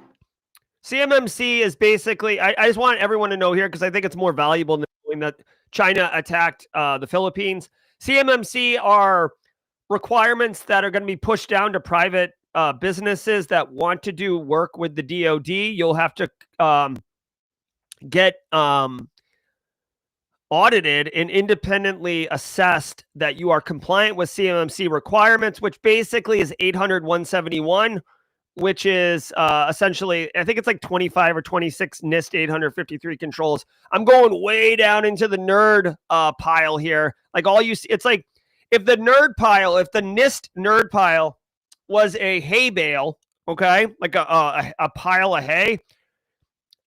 CMMC is basically, I just want everyone to know here, because I think it's more valuable than knowing that China attacked the Philippines. CMMC are requirements that are going to be pushed down to private businesses that want to do work with the DoD. You'll have to get audited and independently assessed that you are compliant with CMMC requirements, which basically is 800-171, which is essentially, I think it's like 25 or 26 NIST 853 controls. I'm going way down into the nerd pile here. Like all you see, it's like if the NIST nerd pile was a hay bale, okay, like a pile of hay,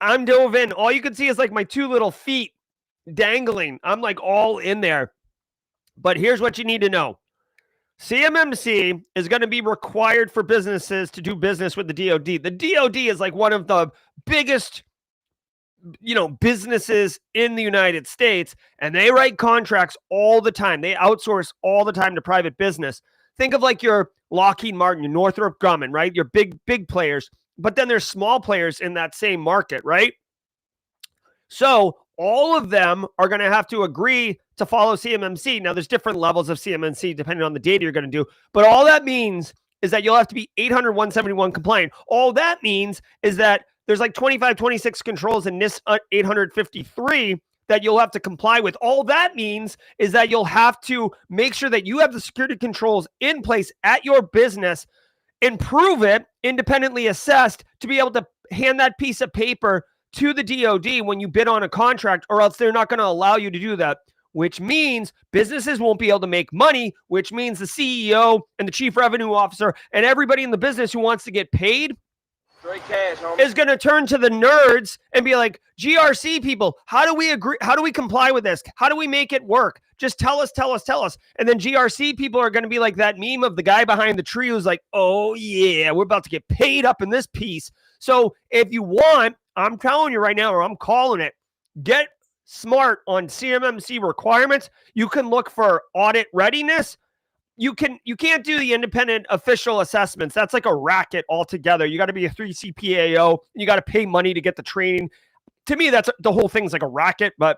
I'm dove in. All you can see is like my two little feet dangling. I'm like all in there. But here's what you need to know. CMMC is going to be required for businesses to do business with the DoD. The DoD is like one of the biggest, businesses in the United States, and they write contracts all the time. They outsource all the time to private business. Think of like your Lockheed Martin, your Northrop Grumman, right? Your big players. But then there's small players in that same market, right? So all of them are going to have to agree to follow CMMC. Now, there's different levels of CMMC depending on the data you're going to do. But all that means is that you'll have to be 800-171 compliant. All that means is that there's like 25, 26 controls in NIST 853 that you'll have to comply with. All that means is that you'll have to make sure that you have the security controls in place at your business, improve it, independently assessed, to be able to hand that piece of paper to the DoD when you bid on a contract, or else they're not going to allow you to do that, which means businesses won't be able to make money, which means the CEO and the chief revenue officer and everybody in the business who wants to get paid Straight cash, homie. is going to turn to the nerds and be like, GRC people, how do we agree? How do we comply with this? How do we make it work? Just tell us. And then GRC people are going to be like that meme of the guy behind the tree who's like, oh yeah, we're about to get paid up in this piece. So if you want, I'm telling you right now, or I'm calling it, get smart on CMMC requirements. You can look for audit readiness. You can't do the independent official assessments. That's like a racket altogether. You got to be a 3 CPAO. You got to pay money to get the training. To me, that's the whole thing's like a racket. But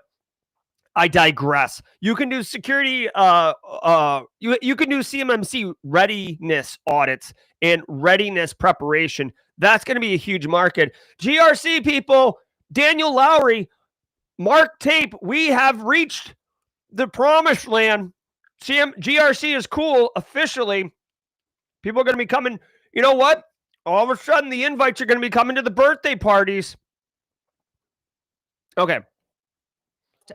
I digress. You can do security, you can do CMMC readiness audits and readiness preparation. That's going to be a huge market. GRC people, Daniel Lowry, Mark Tape, we have reached the promised land. GRC is cool officially. People are going to be coming. You know what? All of a sudden, the invites are going to be coming to the birthday parties. Okay.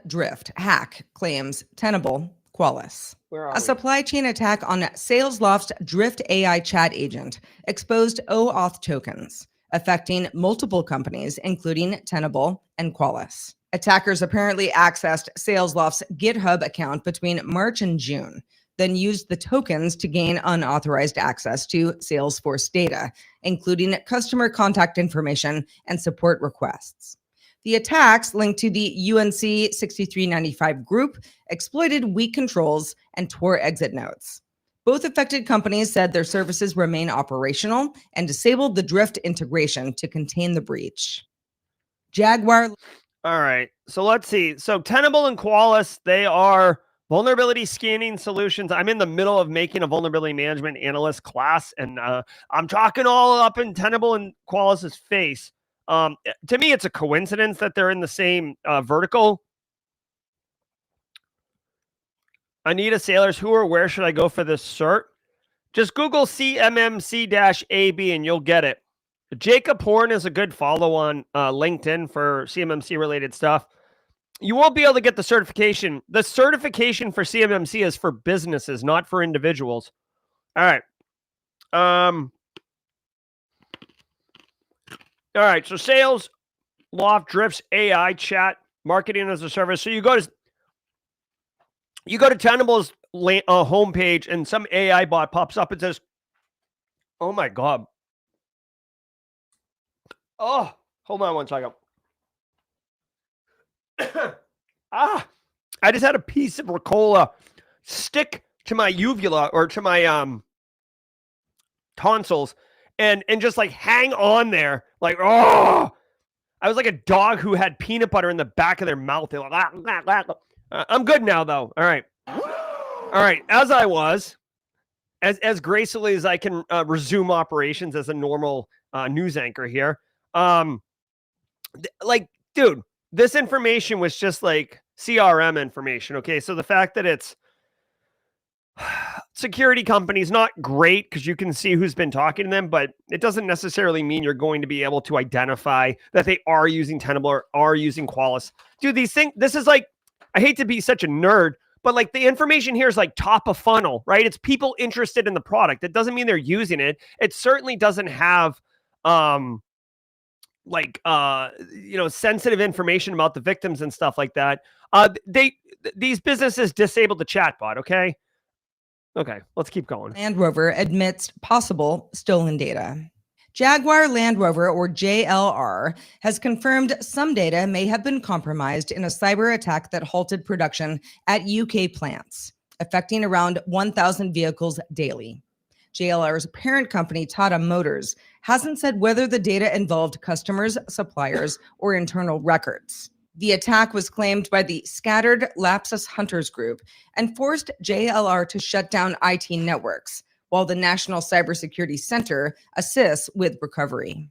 Drift, hack, claims Tenable, Qualys. Where are A we? supply chain attack on SalesLoft's Drift AI chat agent exposed OAuth tokens, affecting multiple companies, including Tenable and Qualys. Attackers apparently accessed SalesLoft's GitHub account between March and June, then used the tokens to gain unauthorized access to Salesforce data, including customer contact information and support requests. The attacks linked to the UNC 6395 group exploited weak controls and tore exit notes. Both affected companies said their services remain operational and disabled the Drift integration to contain the breach. Jaguar. All right. So let's see. So Tenable and Qualys, they are vulnerability scanning solutions. I'm in the middle of making a vulnerability management analyst class, and I'm talking all up in Tenable and Qualys's face. To me, it's a coincidence that they're in the same vertical. Anita Sailors, who or where should I go for this cert? Just Google CMMC-AB and you'll get it. Jacob Horn is a good follow on LinkedIn for CMMC related stuff. You won't be able to get the certification. The certification for CMMC is for businesses, not for individuals. All right. All right, so sales, Loft, Drifts, AI, chat, marketing as a service. So you go to Tenable's homepage, and some AI bot pops up and says, "Oh my god! Oh, hold on one second. I just had a piece of Ricola stick to my uvula or to my tonsils." And just like hang on there, like, oh, I was like a dog who had peanut butter in the back of their mouth. They're like, I'm good now, though. All right. As I was, as gracefully as I can resume operations as a normal news anchor here. Like, dude, this information was just like CRM information. Okay. So the fact that it's security companies, not great because you can see who's been talking to them, but it doesn't necessarily mean you're going to be able to identify that they are using Tenable or are using Qualys. Dude, these things, this is like, I hate to be such a nerd, but like the information here is like top of funnel, right? It's people interested in the product. It doesn't mean they're using it. It certainly doesn't have sensitive information about the victims and stuff like that. These businesses disabled the chatbot, okay? Okay, let's keep going. Land Rover admits possible stolen data. Jaguar Land Rover, or JLR, has confirmed some data may have been compromised in a cyber attack that halted production at UK plants, affecting around 1,000 vehicles daily. JLR's parent company, Tata Motors, hasn't said whether the data involved customers, suppliers, or internal records. The attack was claimed by the Scattered Lapsus Hunters Group and forced JLR to shut down IT networks, while the National Cybersecurity Center assists with recovery.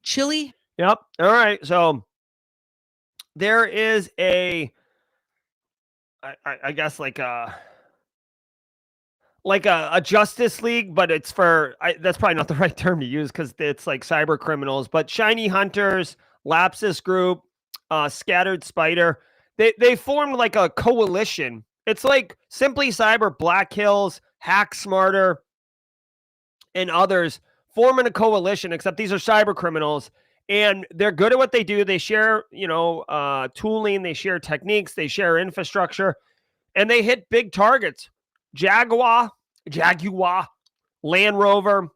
Chili. Yep. All right. So there is I guess like a Justice League, but it's that's probably not the right term to use because it's like cyber criminals, but Shiny Hunters, Lapsus Group, Scattered Spider, they formed like a coalition. It's like Simply Cyber, Black Hills, Hack Smarter, and others forming a coalition, except these are cyber criminals, and they're good at what they do. They share, tooling, they share techniques, they share infrastructure, and they hit big targets. Jaguar, Land Rover.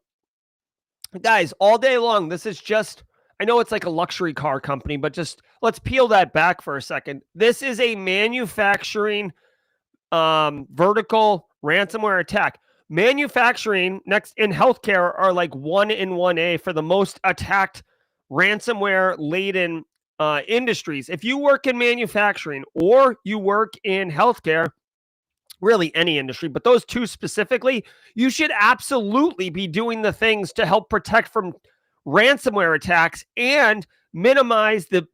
Guys, all day long, this is just, I know it's like a luxury car company, but just let's peel that back for a second. This is a manufacturing vertical ransomware attack. Manufacturing next in healthcare are like 1 in 1A for the most attacked ransomware laden industries. If you work in manufacturing or you work in healthcare, really any industry, but those two specifically, you should absolutely be doing the things to help protect from ransomware attacks and minimize the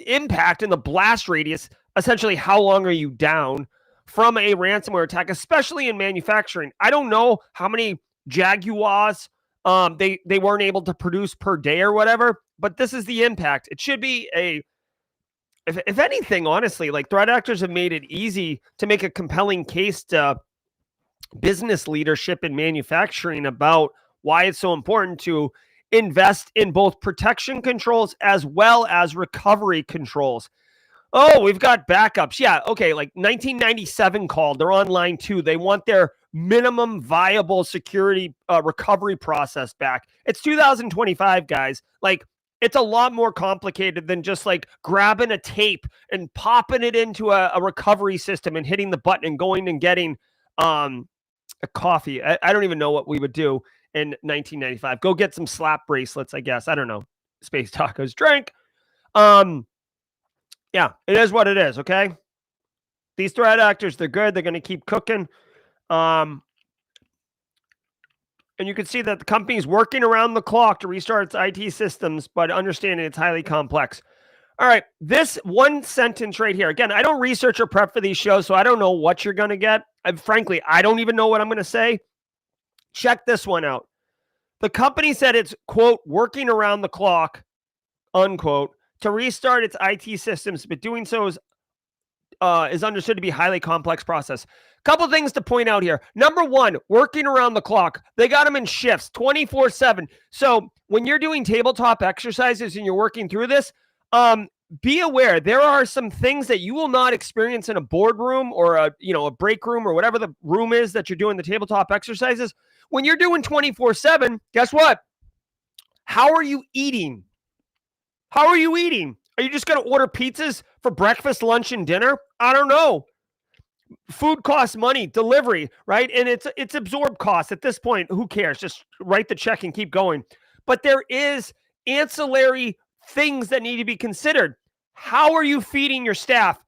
impact and the blast radius. Essentially, how long are you down from a ransomware attack, especially in manufacturing? I don't know how many Jaguars they weren't able to produce per day or whatever, but this is the impact. It should be if anything, honestly, like threat actors have made it easy to make a compelling case to business leadership in manufacturing about why it's so important to invest in both protection controls as well as recovery controls. Oh, we've got backups. Yeah, okay, like 1997 called. They're on line 2. They want their minimum viable security recovery process back. It's 2025, guys. Like, it's a lot more complicated than just like grabbing a tape and popping it into a recovery system and hitting the button and going and getting a coffee. I don't even know what we would do in 1995. Go get some slap bracelets, I guess. I don't know. Space tacos, drink. Yeah, it is what it is, okay? These threat actors, they're good. They're going to keep cooking. And you can see that the company is working around the clock to restart its IT systems, but understanding it's highly complex. All right, this one sentence right here. Again, I don't research or prep for these shows, so I don't know what you're going to get. Frankly, I don't even know what I'm going to say. Check this one out. The company said it's, quote, working around the clock, unquote, to restart its IT systems, but doing so is understood to be a highly complex process. Couple things to point out here. Number one, working around the clock. They got them in shifts, 24/7. So when you're doing tabletop exercises and you're working through this, be aware there are some things that you will not experience in a boardroom or a break room or whatever the room is that you're doing the tabletop exercises. When you're doing 24/7, guess what? How are you eating? How are you eating? Are you just going to order pizzas for breakfast, lunch, and dinner? I don't know. Food costs money, delivery, right? And it's absorbed costs at this point. Who cares? Just write the check and keep going. But there is ancillary things that need to be considered. How are you feeding your staff?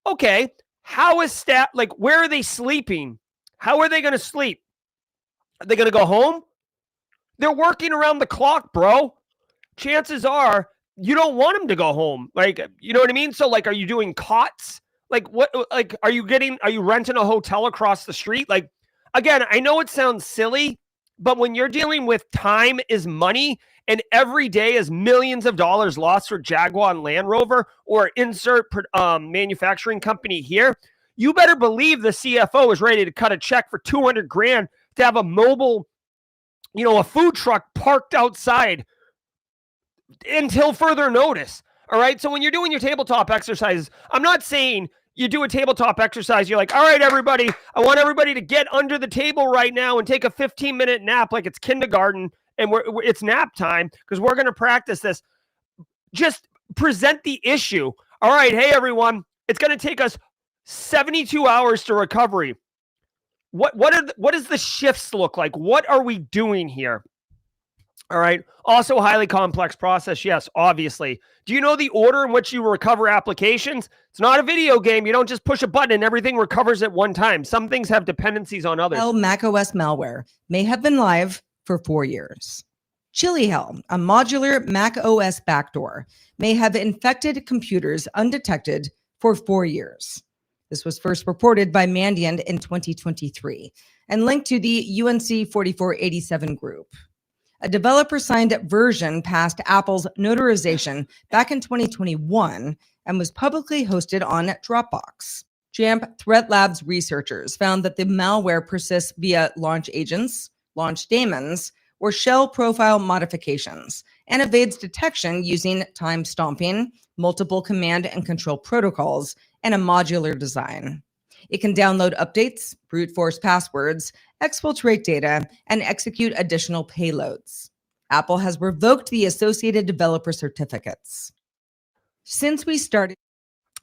Okay, how is staff, like, where are they sleeping? How are they going to sleep? Are they going to go home? They're working around the clock, bro. Chances are you don't want them to go home. Like, you know what I mean? So, like, are you doing cots? Like, what, like, are you renting a hotel across the street? Like, again, I know it sounds silly, but when you're dealing with time is money and every day is millions of dollars lost for Jaguar Land Rover or insert manufacturing company here, you better believe the CFO is ready to cut a check for 200 grand to have a mobile, a food truck parked outside until further notice. All right. So when you're doing your tabletop exercises, I'm not saying you do a tabletop exercise. You're like, all right, everybody, I want everybody to get under the table right now and take a 15-minute nap like it's kindergarten and it's nap time because we're going to practice this. Just present the issue. All right. Hey, everyone, it's going to take us 72 hours to recovery. What does the shifts look like? What are we doing here? All right. Also, highly complex process. Yes, obviously. Do you know the order in which you recover applications? It's not a video game. You don't just push a button and everything recovers at one time. Some things have dependencies on others. macOS malware may have been live for 4 years. ChillyHell, a modular macOS backdoor, may have infected computers undetected for 4 years. This was first reported by Mandiant in 2023 and linked to the UNC 4487 group. A developer-signed version passed Apple's notarization back in 2021 and was publicly hosted on Dropbox. Jamp Threat Labs researchers found that the malware persists via launch agents, launch daemons, or shell profile modifications, and evades detection using time stomping, multiple command and control protocols, and a modular design. It can download updates, brute force passwords, exfiltrate data, and execute additional payloads. Apple has revoked the associated developer certificates. Since we started...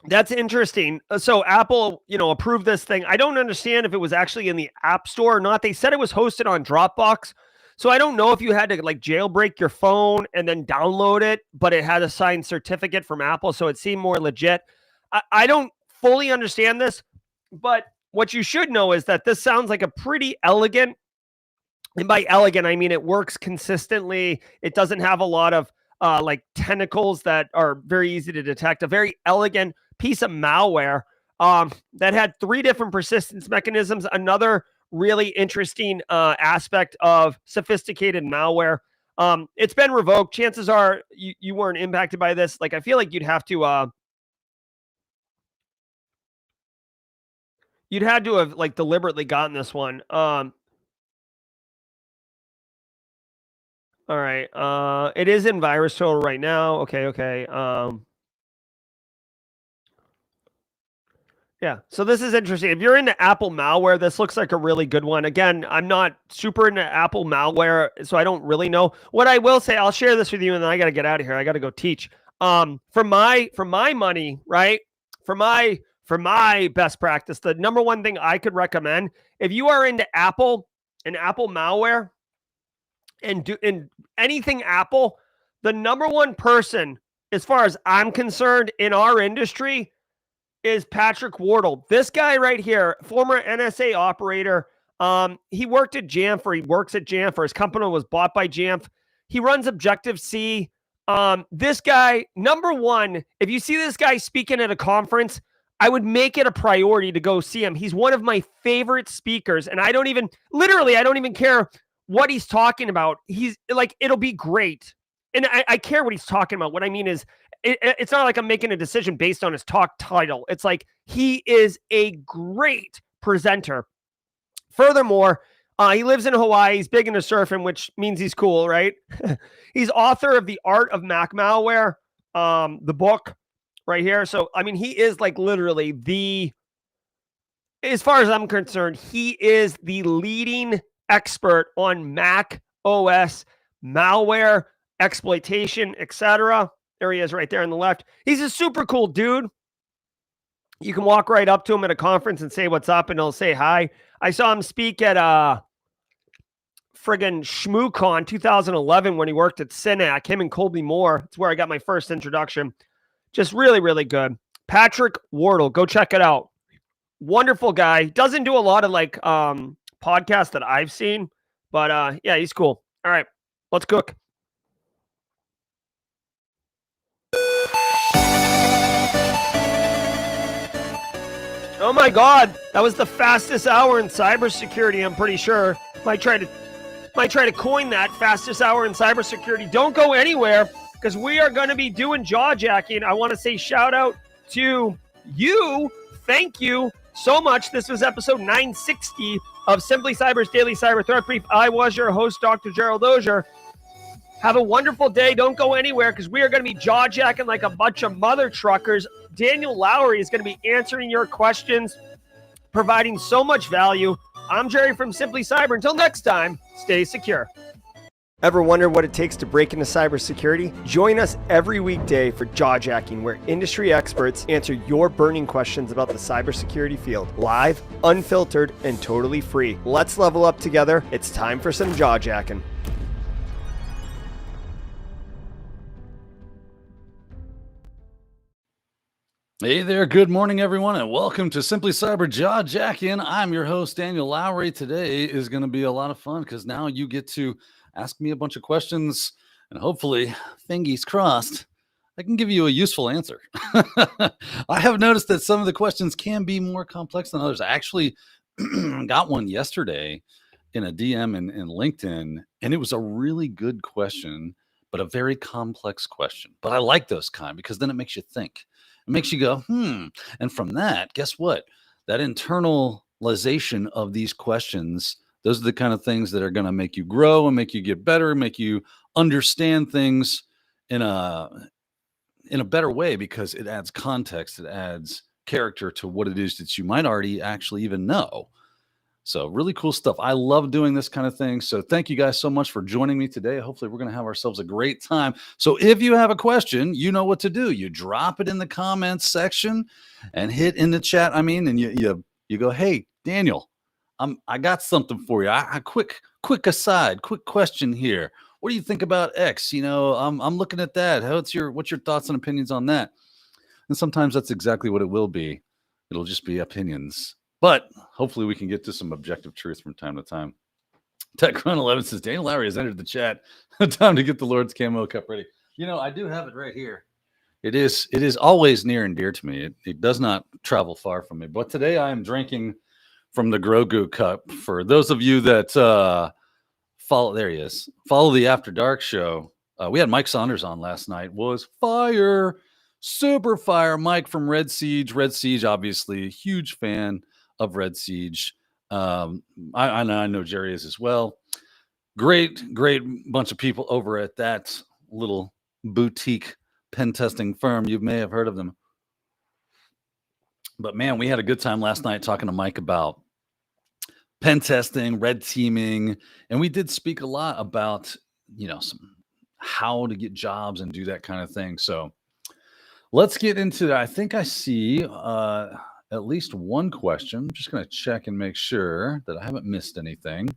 That's interesting. So Apple, approved this thing. I don't understand if it was actually in the App Store or not. They said it was hosted on Dropbox. So I don't know if you had to like jailbreak your phone and then download it, but it had a signed certificate from Apple, so it seemed more legit. I don't fully understand this, but what you should know is that this sounds like a pretty elegant, and by elegant, I mean it works consistently. It doesn't have a lot of like tentacles that are very easy to detect. A very elegant piece of malware that had 3 different persistence mechanisms. Another really interesting aspect of sophisticated malware. It's been revoked. Chances are you weren't impacted by this. Like, I feel like you'd have to you'd had to have like deliberately gotten this one. All right. It is in virus total right now. Okay. Yeah. So this is interesting. If you're into Apple malware, this looks like a really good one. Again, I'm not super into Apple malware, so I don't really know. What I will say, I'll share this with you, and then I got to get out of here. I got to go teach. For my money, right? For my best practice, the number one thing I could recommend, if you are into Apple and Apple malware and anything Apple, the number one person, as far as I'm concerned, in our industry is Patrick Wardle. This guy right here, former NSA operator. He worked at Jamf, or he works at Jamf, or his company was bought by Jamf. He runs Objective-C. This guy, number one, if you see this guy speaking at a conference, I would make it a priority to go see him. He's one of my favorite speakers, and I don't even care what he's talking about. He's like, it'll be great. And I care what he's talking about. What I mean is, it's not like I'm making a decision based on his talk title. It's like he is a great presenter. Furthermore, he lives in Hawaii. He's big into surfing, which means he's cool, right? He's author of The Art of Mac Malware, the book right here. So, I mean, he is like literally as far as I'm concerned, he is the leading expert on Mac OS malware, exploitation, etc. There he is right there on the left. He's a super cool dude. You can walk right up to him at a conference and say what's up, and he'll say hi. I saw him speak at friggin' ShmooCon 2011 when he worked at Synac. Him and Colby Moore. It's where I got my first introduction. Just really, really good. Patrick Wardle. Go check it out. Wonderful guy. Doesn't do a lot of like podcasts that I've seen, but yeah, he's cool. All right, let's cook. Oh my God, that was the fastest hour in cybersecurity, I'm pretty sure. Might try to coin that, fastest hour in cybersecurity. Don't go anywhere, because we are going to be doing jawjacking. I want to say shout out to you. Thank you so much. This was episode 960 of Simply Cyber's Daily Cyber Threat Brief. I was your host, Dr. Gerald Auger. Have a wonderful day. Don't go anywhere, because we are going to be jawjacking like a bunch of mother truckers. Daniel Lowry is going to be answering your questions, providing so much value. I'm Jerry from Simply Cyber. Until next time, stay secure. Ever wonder what it takes to break into cybersecurity? Join us every weekday for Jawjacking, where industry experts answer your burning questions about the cybersecurity field. Live, unfiltered, and totally free. Let's level up together. It's time for some Jawjacking. Hey there, good morning everyone, and welcome to Simply Cyber Jawjacking. I'm your host, Daniel Lowry. Today is going to be a lot of fun, because now you get to ask me a bunch of questions, and hopefully, fingers crossed, I can give you a useful answer. I have noticed that some of the questions can be more complex than others. I actually got one yesterday in a DM in LinkedIn, and it was a really good question, but a very complex question. But I like those kind, because then it makes you think. It makes you go, And from that, guess what? That internalization of these questions, those are the kind of things that are going to make you grow and make you get better, make you understand things in a better way, because it adds context, it adds character to what it is that you might already actually even know. So really cool stuff. I love doing this kind of thing. So thank you guys so much for joining me today. Hopefully we're going to have ourselves a great time. So if you have a question, you know what to do. You drop it in the comments section and hit in the chat. And you go, hey, Daniel, I got something for you. A quick quick aside, quick question here. What do you think about X? I'm looking at that. What's your thoughts and opinions on that? And sometimes that's exactly what it will be. It'll just be opinions. But hopefully we can get to some objective truth from time to time. TechCrunch 11 says Daniel Lowry has entered the chat. Time to get the Lord's Camo Cup ready. I do have it right here. It is always near and dear to me. It does not travel far from me. But today I am drinking from the Grogu Cup. For those of you that follow the After Dark show, we had Mike Saunders on last night. Was fire, super fire. Mike from Red Siege, obviously a huge fan of Red Siege. I know Jerry is as well. Great bunch of people over at that little boutique pen testing firm. You may have heard of them. But man, we had a good time last night talking to Mike about pen testing, red teaming, and we did speak a lot about, some how to get jobs and do that kind of thing. So let's get into that. I think I see at least one question. I'm just going to check and make sure that I haven't missed anything.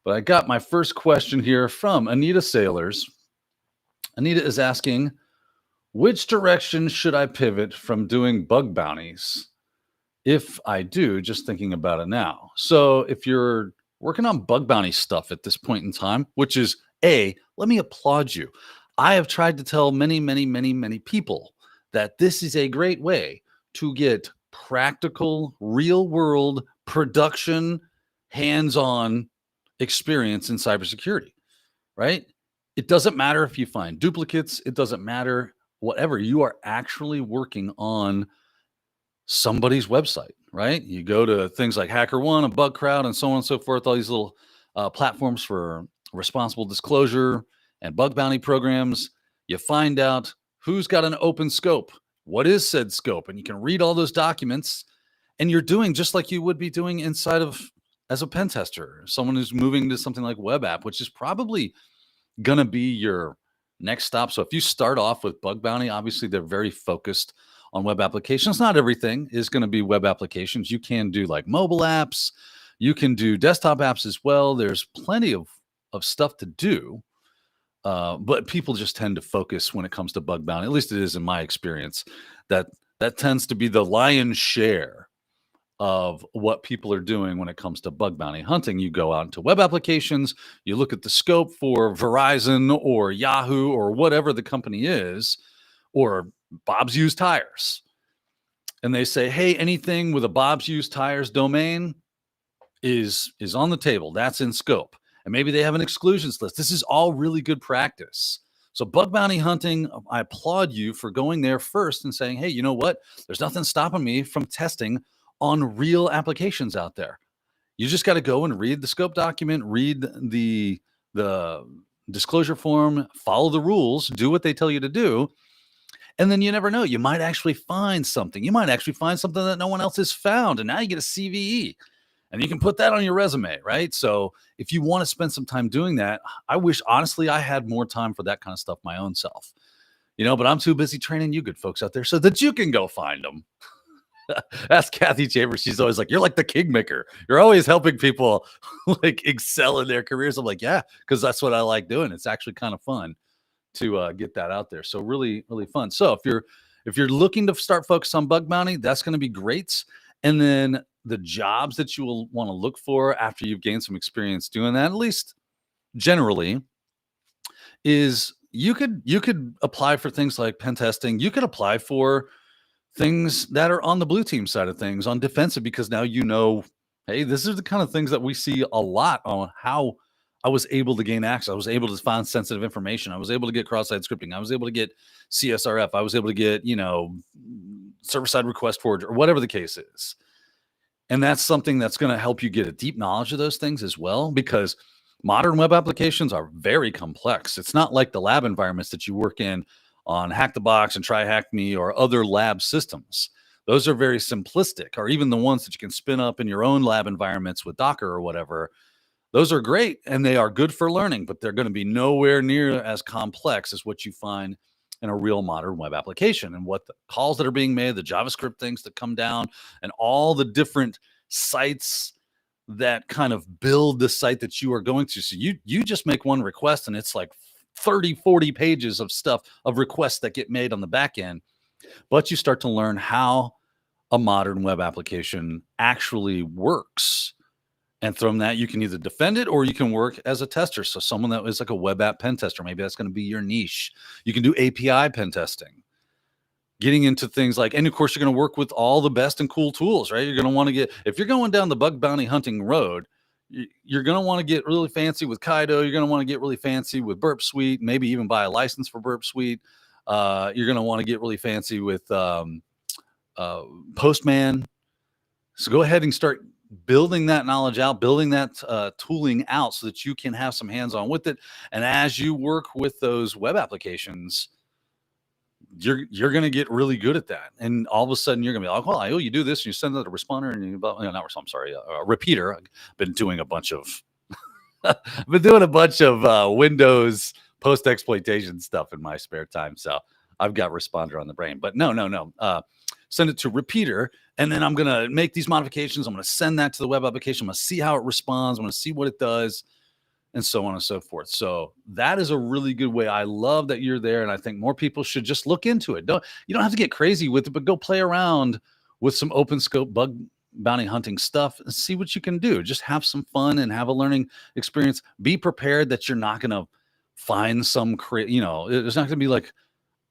But I got my first question here from Anita Sailors. Anita is asking, which direction should I pivot from doing bug bounties? If I do, just thinking about it now. So if you're working on bug bounty stuff at this point in time, which is let me applaud you. I have tried to tell many, many, many, many people that this is a great way to get practical, real world production, hands-on experience in cybersecurity, right? It doesn't matter if you find duplicates. It doesn't matter whatever. You are actually working on somebody's website, right? You go to things like HackerOne and BugCrowd and so on and so forth, all these little platforms for responsible disclosure and bug bounty programs. You find out who's got an open scope, what is said scope, and you can read all those documents, and you're doing just like you would be doing inside of as a pen tester, someone who's moving to something like web app, which is probably going to be your next stop. So if you start off with bug bounty, obviously they're very focused on web applications. Not everything is going to be web applications. You can do like mobile apps. You can do desktop apps as well. There's plenty of stuff to do. But people just tend to focus when it comes to bug bounty. At least it is in my experience. That tends to be the lion's share of what people are doing when it comes to bug bounty hunting. You go out into web applications, you look at the scope for Verizon or Yahoo or whatever the company is, or Bob's Used Tires. And they say, hey, anything with a Bob's Used Tires domain is on the table. That's in scope. And maybe they have an exclusions list. This is all really good practice. So bug bounty hunting, I applaud you for going there first and saying, hey, you know what? There's nothing stopping me from testing on real applications out there. You just got to go and read the scope document, read the disclosure form, follow the rules, do what they tell you to do. And then you never know. You might actually find something. You might actually find something that no one else has found. And now you get a CVE. And you can put that on your resume, right? So if you want to spend some time doing that, I wish, honestly, I had more time for that kind of stuff my own self. But I'm too busy training you good folks out there so that you can go find them. Ask Kathy Chambers. She's always like, you're like the kingmaker. You're always helping people like excel in their careers. I'm like, yeah, because that's what I like doing. It's actually kind of fun to get that out there. So really, really fun. So if you're looking to start focus on bug bounty, that's going to be great. And then the jobs that you will want to look for after you've gained some experience doing that, at least generally, is you could apply for things like pen testing. You could apply for things that are on the blue team side of things, on defensive, because now hey, this is the kind of things that we see a lot on how I was able to gain access. I was able to find sensitive information. I was able to get cross-site scripting. I was able to get CSRF. I was able to get, server-side request forge or whatever the case is. And that's something that's going to help you get a deep knowledge of those things as well, because modern web applications are very complex. It's not like the lab environments that you work in on Hack the Box and Try Hack Me or other lab systems. Those are very simplistic, or even the ones that you can spin up in your own lab environments with Docker or whatever. Those are great and they are good for learning, but they're going to be nowhere near as complex as what you find in a real modern web application, and what the calls that are being made, the JavaScript things that come down, and all the different sites that kind of build the site that you are going to. So you just make one request and it's like 30, 40 pages of stuff, of requests that get made on the back end. But you start to learn how a modern web application actually works. And from that, you can either defend it or you can work as a tester. So someone that is like a web app pen tester, maybe that's going to be your niche. You can do API pen testing. Getting into things like, and of course, you're going to work with all the best and cool tools, right? You're going to want to get, if you're going down the bug bounty hunting road, you're going to want to get really fancy with Kaido. You're going to want to get really fancy with Burp Suite, maybe even buy a license for Burp Suite. You're going to want to get really fancy with Postman. So go ahead and start building that knowledge out, building that tooling out so that you can have some hands-on with it. And as you work with those web applications, you're going to get really good at that. And all of a sudden you're going to be like, well, I owe you do this. And you send out a responder and you, a repeater. I've been doing a bunch of, Windows post exploitation stuff in my spare time. So I've got responder on the brain, but no. Send it to repeater. And then I'm going to make these modifications. I'm going to send that to the web application. I'm going to see how it responds. I'm going to see what it does, and so on and so forth. So that is a really good way. I love that you're there. And I think more people should just look into it. You don't have to get crazy with it, but go play around with some open scope bug bounty hunting stuff and see what you can do. Just have some fun and have a learning experience. Be prepared that you're not going to find some, there's not going to be like,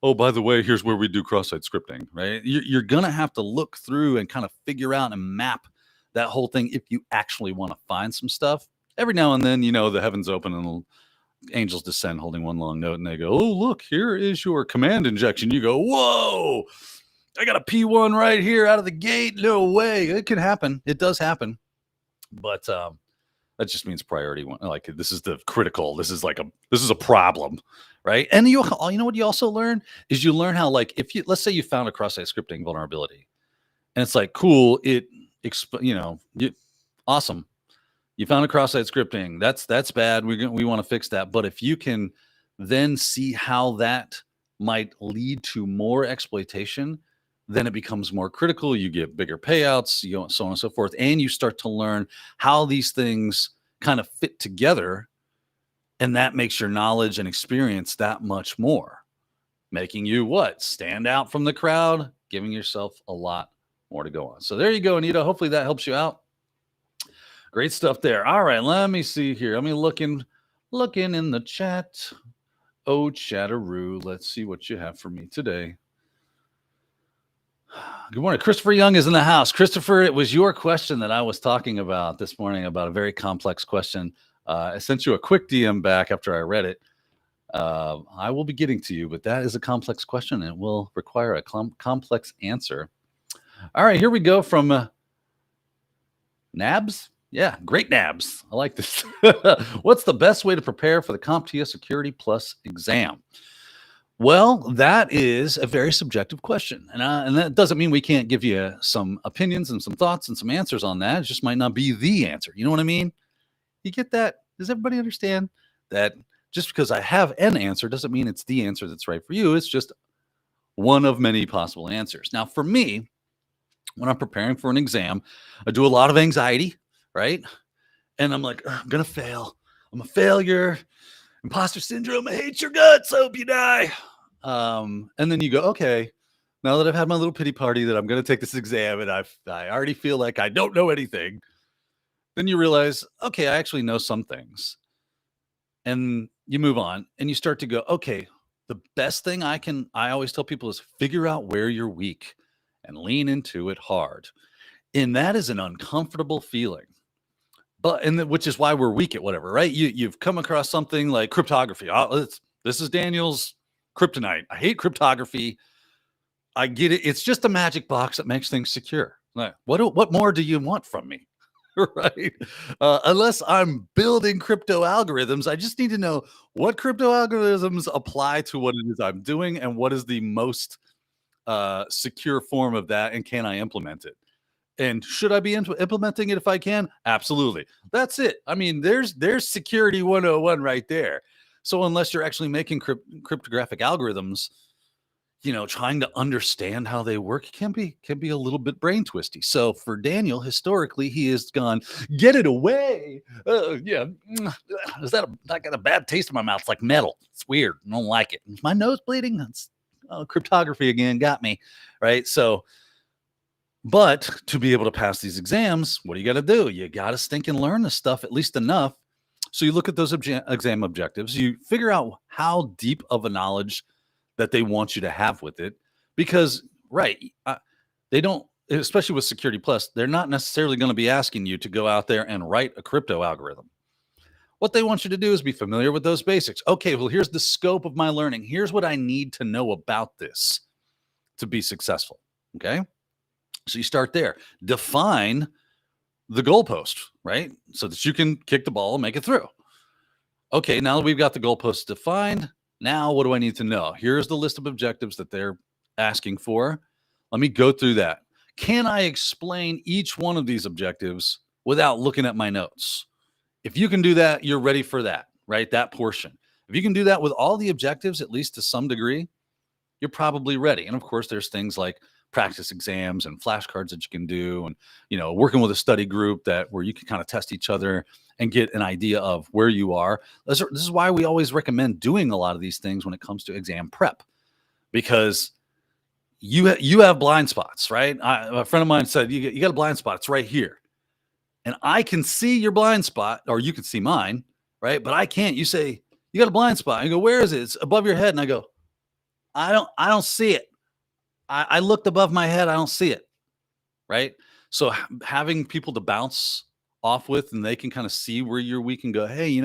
oh, by the way, here's where we do cross-site scripting, right? You're going to have to look through and kind of figure out and map that whole thing if you actually want to find some stuff. Every now and then, the heavens open and the angels descend holding one long note and they go, oh, look, here is your command injection. You go, whoa, I got a P1 right here out of the gate. No way. It can happen. It does happen. But that just means priority one. Like, this is the critical. This is a problem. Right. And you know what you also learn is you learn how, like, let's say you found a cross-site scripting vulnerability and it's like, cool. Awesome. You found a cross-site scripting. That's bad. We want to fix that. But if you can then see how that might lead to more exploitation, then it becomes more critical. You get bigger payouts, so on and so forth. And you start to learn how these things kind of fit together. And that makes your knowledge and experience that much more, making you stand out from the crowd, giving yourself a lot more to go on. So there you go, Anita. Hopefully that helps you out. Great stuff there. All right, let me see here. Let me looking in the chat. Oh, Chatteroo. Let's see what you have for me today. Good morning. Christopher Young is in the house. Christopher, it was your question that I was talking about this morning, about a very complex question. I sent you a quick DM back after I read it. I will be getting to you, but that is a complex question. And it will require a complex answer. All right, here we go from Nabs. Yeah, great Nabs. I like this. What's the best way to prepare for the CompTIA Security Plus exam? Well, that is a very subjective question. And that doesn't mean we can't give you some opinions and some thoughts and some answers on that. It just might not be the answer. You know what I mean? You get that? Does everybody understand that just because I have an answer doesn't mean it's the answer that's right for you? It's just one of many possible answers. Now, for me, when I'm preparing for an exam, I do a lot of anxiety, right? And I'm like, I'm going to fail. I'm a failure. Imposter syndrome. I hate your guts. I hope you die. And then you go, okay, now that I've had my little pity party that I'm going to take this exam and I already feel like I don't know anything. Then you realize, okay, I actually know some things. And you move on and you start to go, okay, the best thing I always tell people is figure out where you're weak and lean into it hard. And that is an uncomfortable feeling. Which is why we're weak at whatever, right? You've come across something like cryptography. This is Daniel's kryptonite. I hate cryptography. I get it. It's just a magic box that makes things secure. Like, what more do you want from me? Right? Unless I'm building crypto algorithms, I just need to know what crypto algorithms apply to what it is I'm doing and what is the most secure form of that, and can I implement it? And should I be implementing it if I can? Absolutely. That's it. I mean, there's security 101 right there. So unless you're actually making cryptographic algorithms, trying to understand how they work can be a little bit brain twisty. So for Daniel, historically, he has gone, get it away. Yeah. I got a bad taste in my mouth. It's like metal. It's weird. I don't like it. Is my nose bleeding? It's cryptography again. Got me. Right. So, but to be able to pass these exams, what do you got to do? You got to stink and learn this stuff at least enough. So you look at those exam objectives, you figure out how deep of a knowledge that they want you to have with it, because they don't, especially with Security Plus, they're not necessarily going to be asking you to go out there and write a crypto algorithm. What they want you to do is be familiar with those basics. Okay, well, here's the scope of my learning. Here's what I need to know about this to be successful. Okay, so you start there. Define the goalpost, right? So that you can kick the ball and make it through. Okay, now that we've got the goalposts defined, now what do I need to know? Here's the list of objectives that they're asking for. Let me go through that. Can I explain each one of these objectives without looking at my notes? If you can do that, you're ready for that, right? That portion. If you can do that with all the objectives, at least to some degree, you're probably ready. And of course, there's things like practice exams and flashcards that you can do, and working with a study group where you can kind of test each other and get an idea of where you are. This is why we always recommend doing a lot of these things when it comes to exam prep, because you have blind spots, right? A friend of mine said, you got a blind spot. It's right here. And I can see your blind spot, or you can see mine, right? But I can't. You say, you got a blind spot. I go, where is it? It's above your head. And I go, I don't see it. I looked above my head. I don't see it. Right. So having people to bounce off with, and they can kind of see where you're weak and go, hey,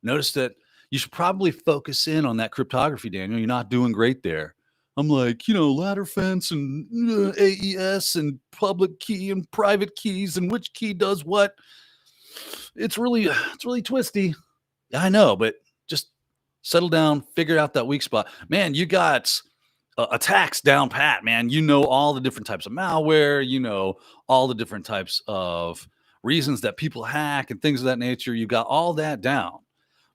notice that you should probably focus in on that cryptography, Daniel. You're not doing great there. I'm like, ladder fence and AES and public key and private keys and which key does what. It's really twisty. I know, but just settle down, figure out that weak spot. Man, you got attacks down pat, man. All the different types of malware, all the different types of reasons that people hack and things of that nature. You got all that down.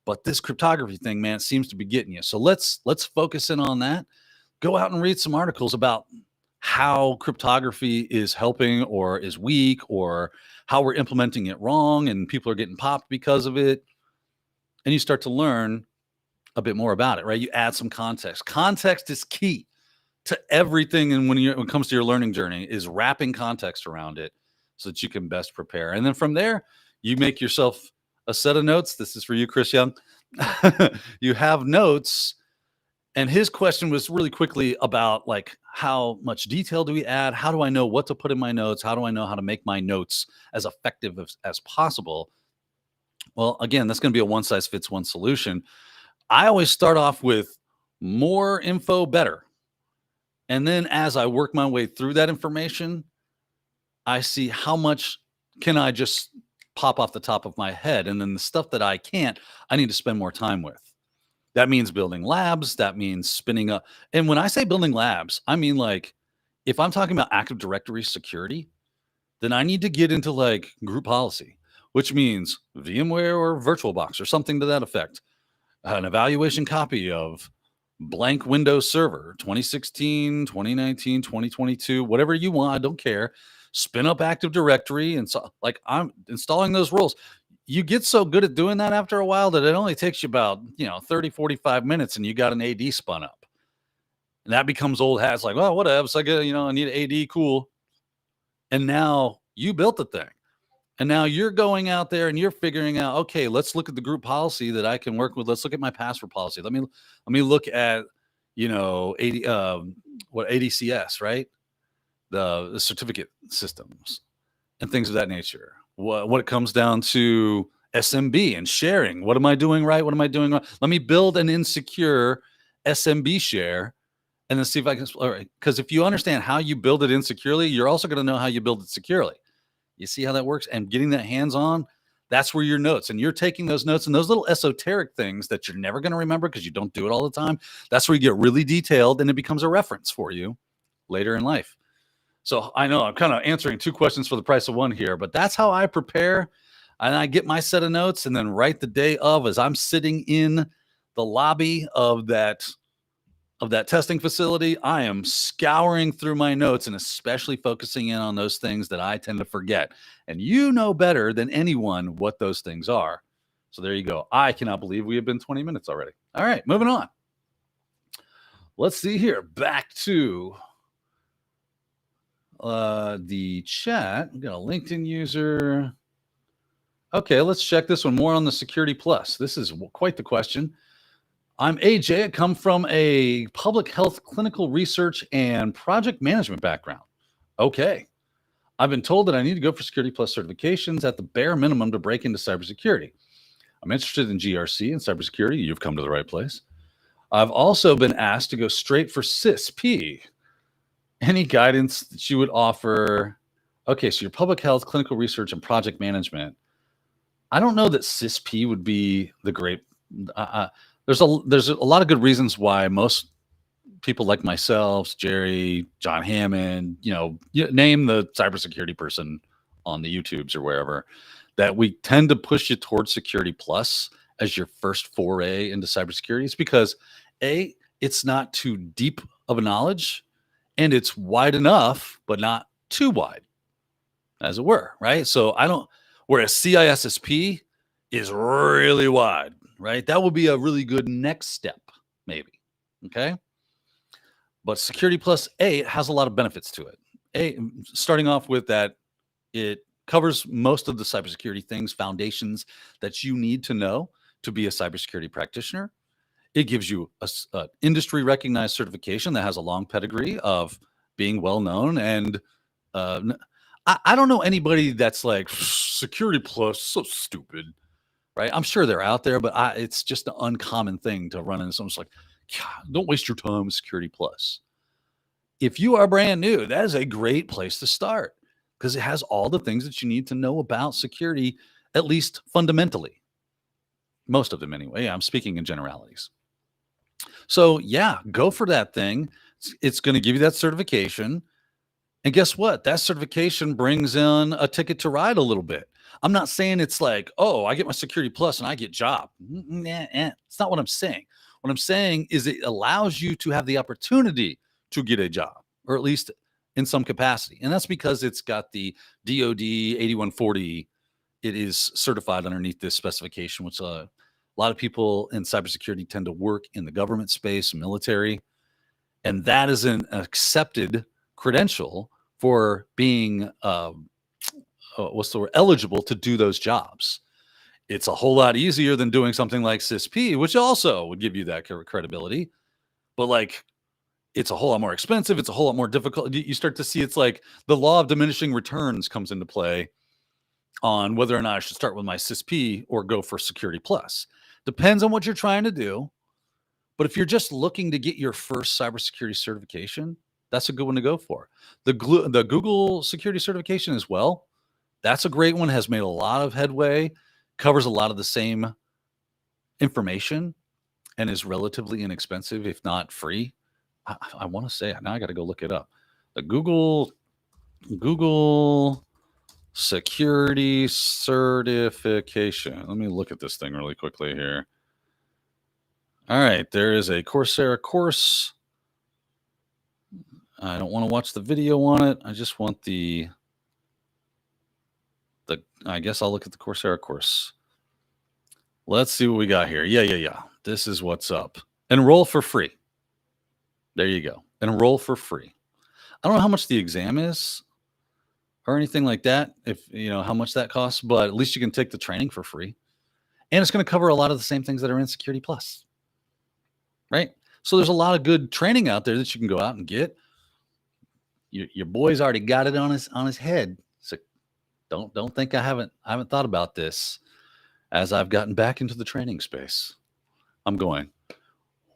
But this cryptography thing, man, seems to be getting you. So let's focus in on that. Go out and read some articles about how cryptography is helping or is weak, or how we're implementing it wrong and people are getting popped because of it. And you start to learn a bit more about it, right? You add some context. Context is key to everything. And when it comes to your learning journey, is wrapping context around it so that you can best prepare. And then from there, you make yourself a set of notes. This is for you, Chris Young. You have notes. And his question was really quickly about, like, how much detail do we add? How do I know what to put in my notes? How do I know how to make my notes as effective as possible? Well, again, that's going to be a one-size-fits-one solution. I always start off with more info, better. And then as I work my way through that information, I see how much can I just pop off the top of my head. And then the stuff that I can't, I need to spend more time with. That means building labs. That means spinning up. And when I say building labs, I mean, like, if I'm talking about Active Directory security, then I need to get into like group policy, which means VMware or VirtualBox or something to that effect. An evaluation copy of blank Windows Server 2016, 2019, 2022, whatever you want. I don't care. Spin up Active Directory. And so, like, I'm installing those roles. You get so good at doing that after a while that it only takes you about 30, 45 minutes and you got an AD spun up. And that becomes old hat. It's like, well, whatever. So I get, I need an AD, cool. And now you built the thing. And now you're going out there and you're figuring out, okay, let's look at the group policy that I can work with. Let's look at my password policy. Let me look at, ADCS, right? The certificate systems and things of that nature. What it comes down to SMB and sharing. What am I doing right? What am I doing wrong? Let me build an insecure SMB share and then see if I can. All right. Because if you understand how you build it insecurely, you're also going to know how you build it securely. You see how that works? And getting that hands-on, that's where your notes. And you're taking those notes and those little esoteric things that you're never going to remember because you don't do it all the time. That's where you get really detailed and it becomes a reference for you later in life. So I know I'm kind of answering two questions for the price of one here, but that's how I prepare. And I get my set of notes, and then right the day of, as I'm sitting in the lobby of that of that testing facility, I am scouring through my notes and especially focusing in on those things that I tend to forget. And you know better than anyone what those things are. So there you go. I cannot believe we have been 20 minutes already. All right, moving on. Let's see here. Back to the chat. We got a LinkedIn user. Okay, let's check this one more on the Security Plus. This is quite the question. I'm AJ. I come from a public health clinical research and project management background. Okay. I've been told that I need to go for Security Plus certifications at the bare minimum to break into cybersecurity. I'm interested in GRC and cybersecurity. You've come to the right place. I've also been asked to go straight for CISP. Any guidance that you would offer? Okay, so your public health, clinical research, and project management. I don't know that CISP would be the great. There's a lot of good reasons why most people like myself, Jerry, John Hammond, you name the cybersecurity person on the YouTubes or wherever, that we tend to push you towards Security Plus as your first foray into cybersecurity. It's because A, it's not too deep of a knowledge, and it's wide enough, but not too wide, as it were, right? So whereas CISSP is really wide, right? That would be a really good next step, maybe, okay? But Security Plus, A, it has a lot of benefits to it. Starting off with that, it covers most of the cybersecurity things, foundations that you need to know to be a cybersecurity practitioner. It gives you a industry recognized certification that has a long pedigree of being well known. And I don't know anybody that's like Security Plus, so stupid, right? I'm sure they're out there, but it's just an uncommon thing to run into someone's like, don't waste your time with Security Plus. If you are brand new, that is a great place to start because it has all the things that you need to know about security, at least fundamentally. Most of them anyway. I'm speaking in generalities. So yeah, go for that thing. It's going to give you that certification. And guess what? That certification brings in a ticket to ride a little bit. I'm not saying it's like, oh, I get my Security Plus and I get job. It's not what I'm saying. What I'm saying is it allows you to have the opportunity to get a job, or at least in some capacity. And that's because it's got the DoD 8140. It is certified underneath this specification, which a lot of people in cybersecurity tend to work in the government space, military. And that is an accepted credential for being eligible to do those jobs. It's a whole lot easier than doing something like CISP, which also would give you that credibility. But like, it's a whole lot more expensive. It's a whole lot more difficult. You start to see it's like the law of diminishing returns comes into play on whether or not I should start with my CISP or go for Security Plus. Depends on what you're trying to do. But if you're just looking to get your first cybersecurity certification, that's a good one to go for. The Google security certification as well. That's a great one. Has made a lot of headway, covers a lot of the same information, and is relatively inexpensive, if not free. I want to say it. Now I got to go look it up. The Google security certification. Let me look at this thing really quickly here. All right. There is a Coursera course. I don't want to watch the video on it. I just want I guess I'll look at the Coursera course. Let's see what we got here. Yeah. This is what's up. Enroll for free. There you go. Enroll for free. I don't know how much the exam is or anything like that, if you know how much that costs, but at least you can take the training for free. And it's going to cover a lot of the same things that are in Security Plus. Right? So there's a lot of good training out there that you can go out and get. Your boy's already got it on his head. So don't think I haven't thought about this as I've gotten back into the training space. I'm going,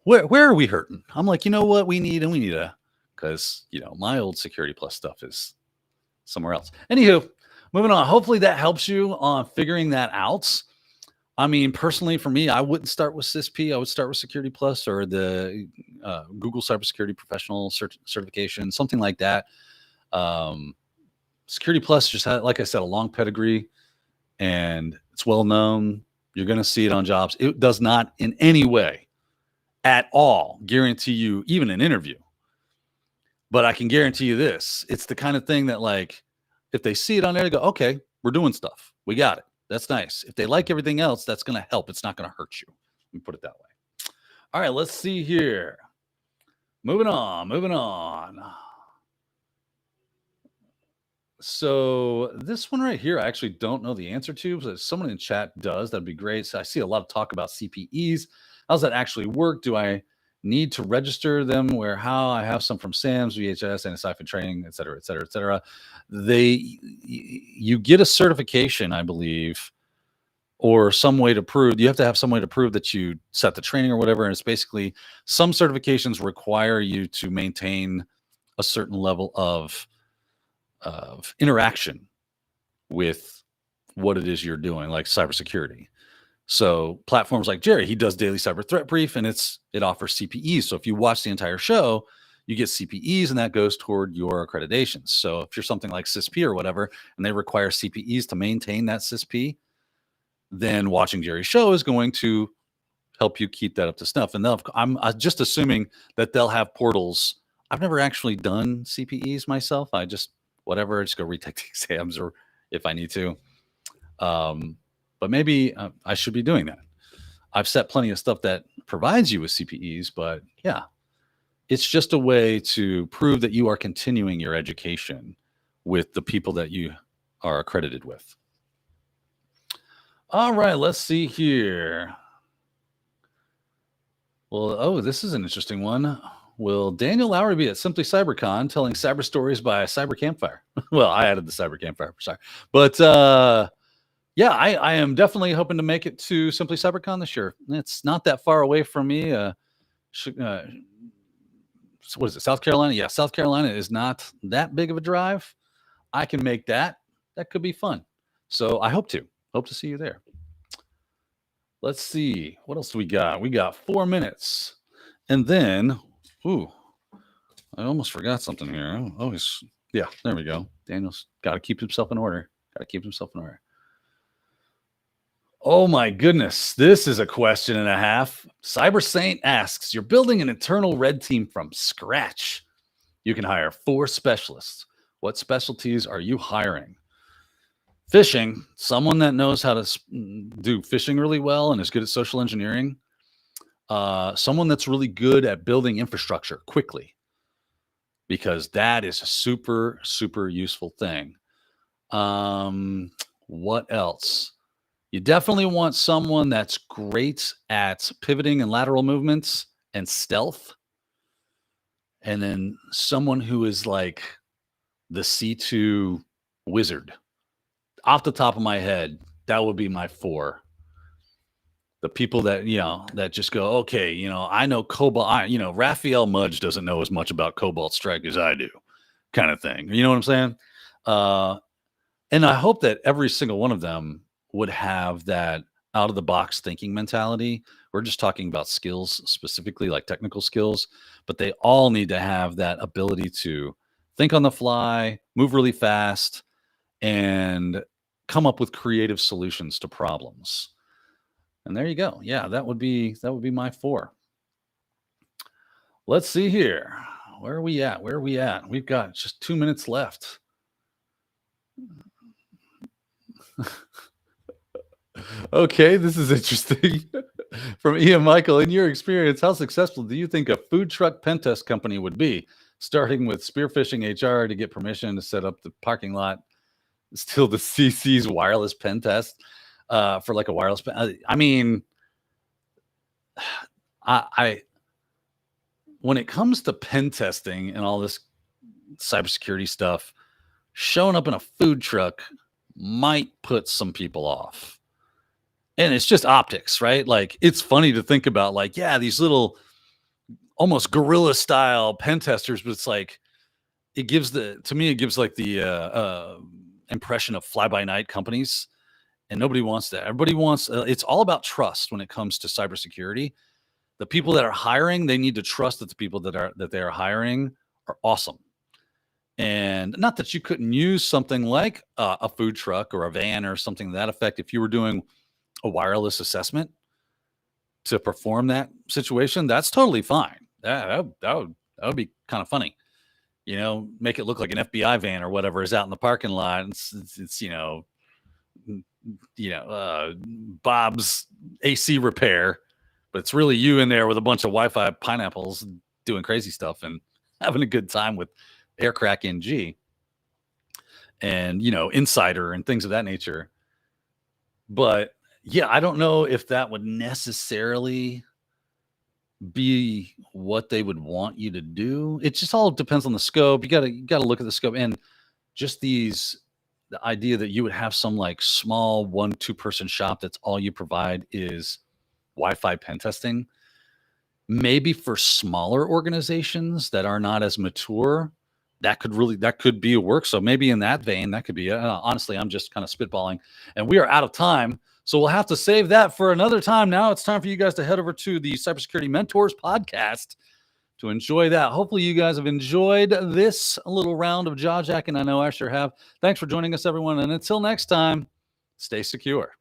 where are we hurting? I'm like, you know what we need? And we need because my old Security Plus stuff is somewhere else. Anywho, moving on. Hopefully that helps you on figuring that out. I mean, personally, for me, I wouldn't start with CISP. I would start with Security Plus or the Google Cybersecurity Professional certification, something like that. Security Plus just had, like I said, a long pedigree, and it's well known. You're going to see it on jobs. It does not in any way at all guarantee you even an interview. But I can guarantee you this. It's the kind of thing that, like, if they see it on there, they go, okay, we're doing stuff. We got it. That's nice. If they like everything else, that's going to help. It's not going to hurt you. Let me put it that way. All right, let's see here. Moving on. So this one right here, I actually don't know the answer to, but if someone in chat does, that'd be great. So I see a lot of talk about CPEs. How does that actually work? Do I need to register them? How? I have some from SAMS, VHS, NSI for training, et cetera, et cetera, et cetera. You get a certification, I believe, or some way to prove. You have to have some way to prove that you set the training or whatever. And it's basically, some certifications require you to maintain a certain level of interaction with what it is you're doing, like cybersecurity. So platforms like Jerry, he does daily cyber threat brief, and it offers CPEs. So if you watch the entire show, you get CPEs, and that goes toward your accreditations. So if you're something like CISP or whatever, and they require CPEs to maintain that CISP, then watching Jerry's show is going to help you keep that up to snuff. And I'm just assuming that they'll have portals. I've never actually done CPEs myself. I just go retake the exams, or if I need to. But maybe I should be doing that. I've set plenty of stuff that provides you with CPEs, but yeah, it's just a way to prove that you are continuing your education with the people that you are accredited with. All right, let's see here. Well, this is an interesting one. Will Daniel Lowry be at Simply CyberCon telling cyber stories by a cyber campfire? Well, I added the cyber campfire, sorry. But yeah, I am definitely hoping to make it to Simply CyberCon this year. It's not that far away from me. What is it, South Carolina? Yeah, South Carolina is not that big of a drive. I can make that. That could be fun. So I hope to see you there. Let's see. What else do we got? We got 4 minutes. And then, I almost forgot something here. Yeah, there we go. Daniel's got to keep himself in order. Oh my goodness. This is a question and a half. Cyber Saint asks, you're building an internal red team from scratch. You can hire 4 specialists. What specialties are you hiring? Phishing, someone that knows how to do phishing really well and is good at social engineering. Someone that's really good at building infrastructure quickly, because that is a super, super useful thing. What else? You definitely want someone that's great at pivoting and lateral movements and stealth. And then someone who is like the C2 wizard. Off the top of my head, that would be my 4. The people that, that just go, okay, I know Cobalt, Raphael Mudge doesn't know as much about Cobalt Strike as I do, kind of thing. You know what I'm saying? And I hope that every single one of them would have that out of the box thinking mentality. We're just talking about skills, specifically like technical skills, but they all need to have that ability to think on the fly, move really fast, and come up with creative solutions to problems. And there you go. Yeah, that would be my 4. Let's see here. Where are we at? We've got just 2 minutes left. Okay, this is interesting. From Ian Michael, in your experience, how successful do you think a food truck pen test company would be? Starting with spearphishing HR to get permission to set up the parking lot, still the CC's wireless pen test for like a wireless pen. I mean, I when it comes to pen testing and all this cybersecurity stuff, showing up in a food truck might put some people off. And it's just optics, right? Like, it's funny to think about, like, yeah, these little almost guerrilla style pen testers, but it's like, it gives like the impression of fly by night companies, and nobody wants that. Everybody wants, it's all about trust when it comes to cybersecurity. The people that are hiring, they need to trust that the people that they are hiring are awesome. And not that you couldn't use something like a food truck or a van or something to that effect if you were doing a wireless assessment. to perform that situation, that's totally fine. That would be kind of funny. Make it look like an FBI van or whatever is out in the parking lot. It's Bob's AC repair, but it's really you in there with a bunch of Wi-Fi pineapples doing crazy stuff and having a good time with Aircrack NG and, Insider and things of that nature. But yeah, I don't know if that would necessarily be what they would want you to do. It just all depends on the scope. You gotta look at the scope and just the idea that you would have some like small 1-2 person shop that's all you provide is Wi-Fi pen testing. Maybe for smaller organizations that are not as mature, that could be a work. So maybe in that vein, that could be. Honestly, I'm just kind of spitballing, and we are out of time. So we'll have to save that for another time. Now it's time for you guys to head over to the Cybersecurity Mentors podcast to enjoy that. Hopefully you guys have enjoyed this little round of Jawjacking. I know I sure have. Thanks for joining us, everyone. And until next time, stay secure.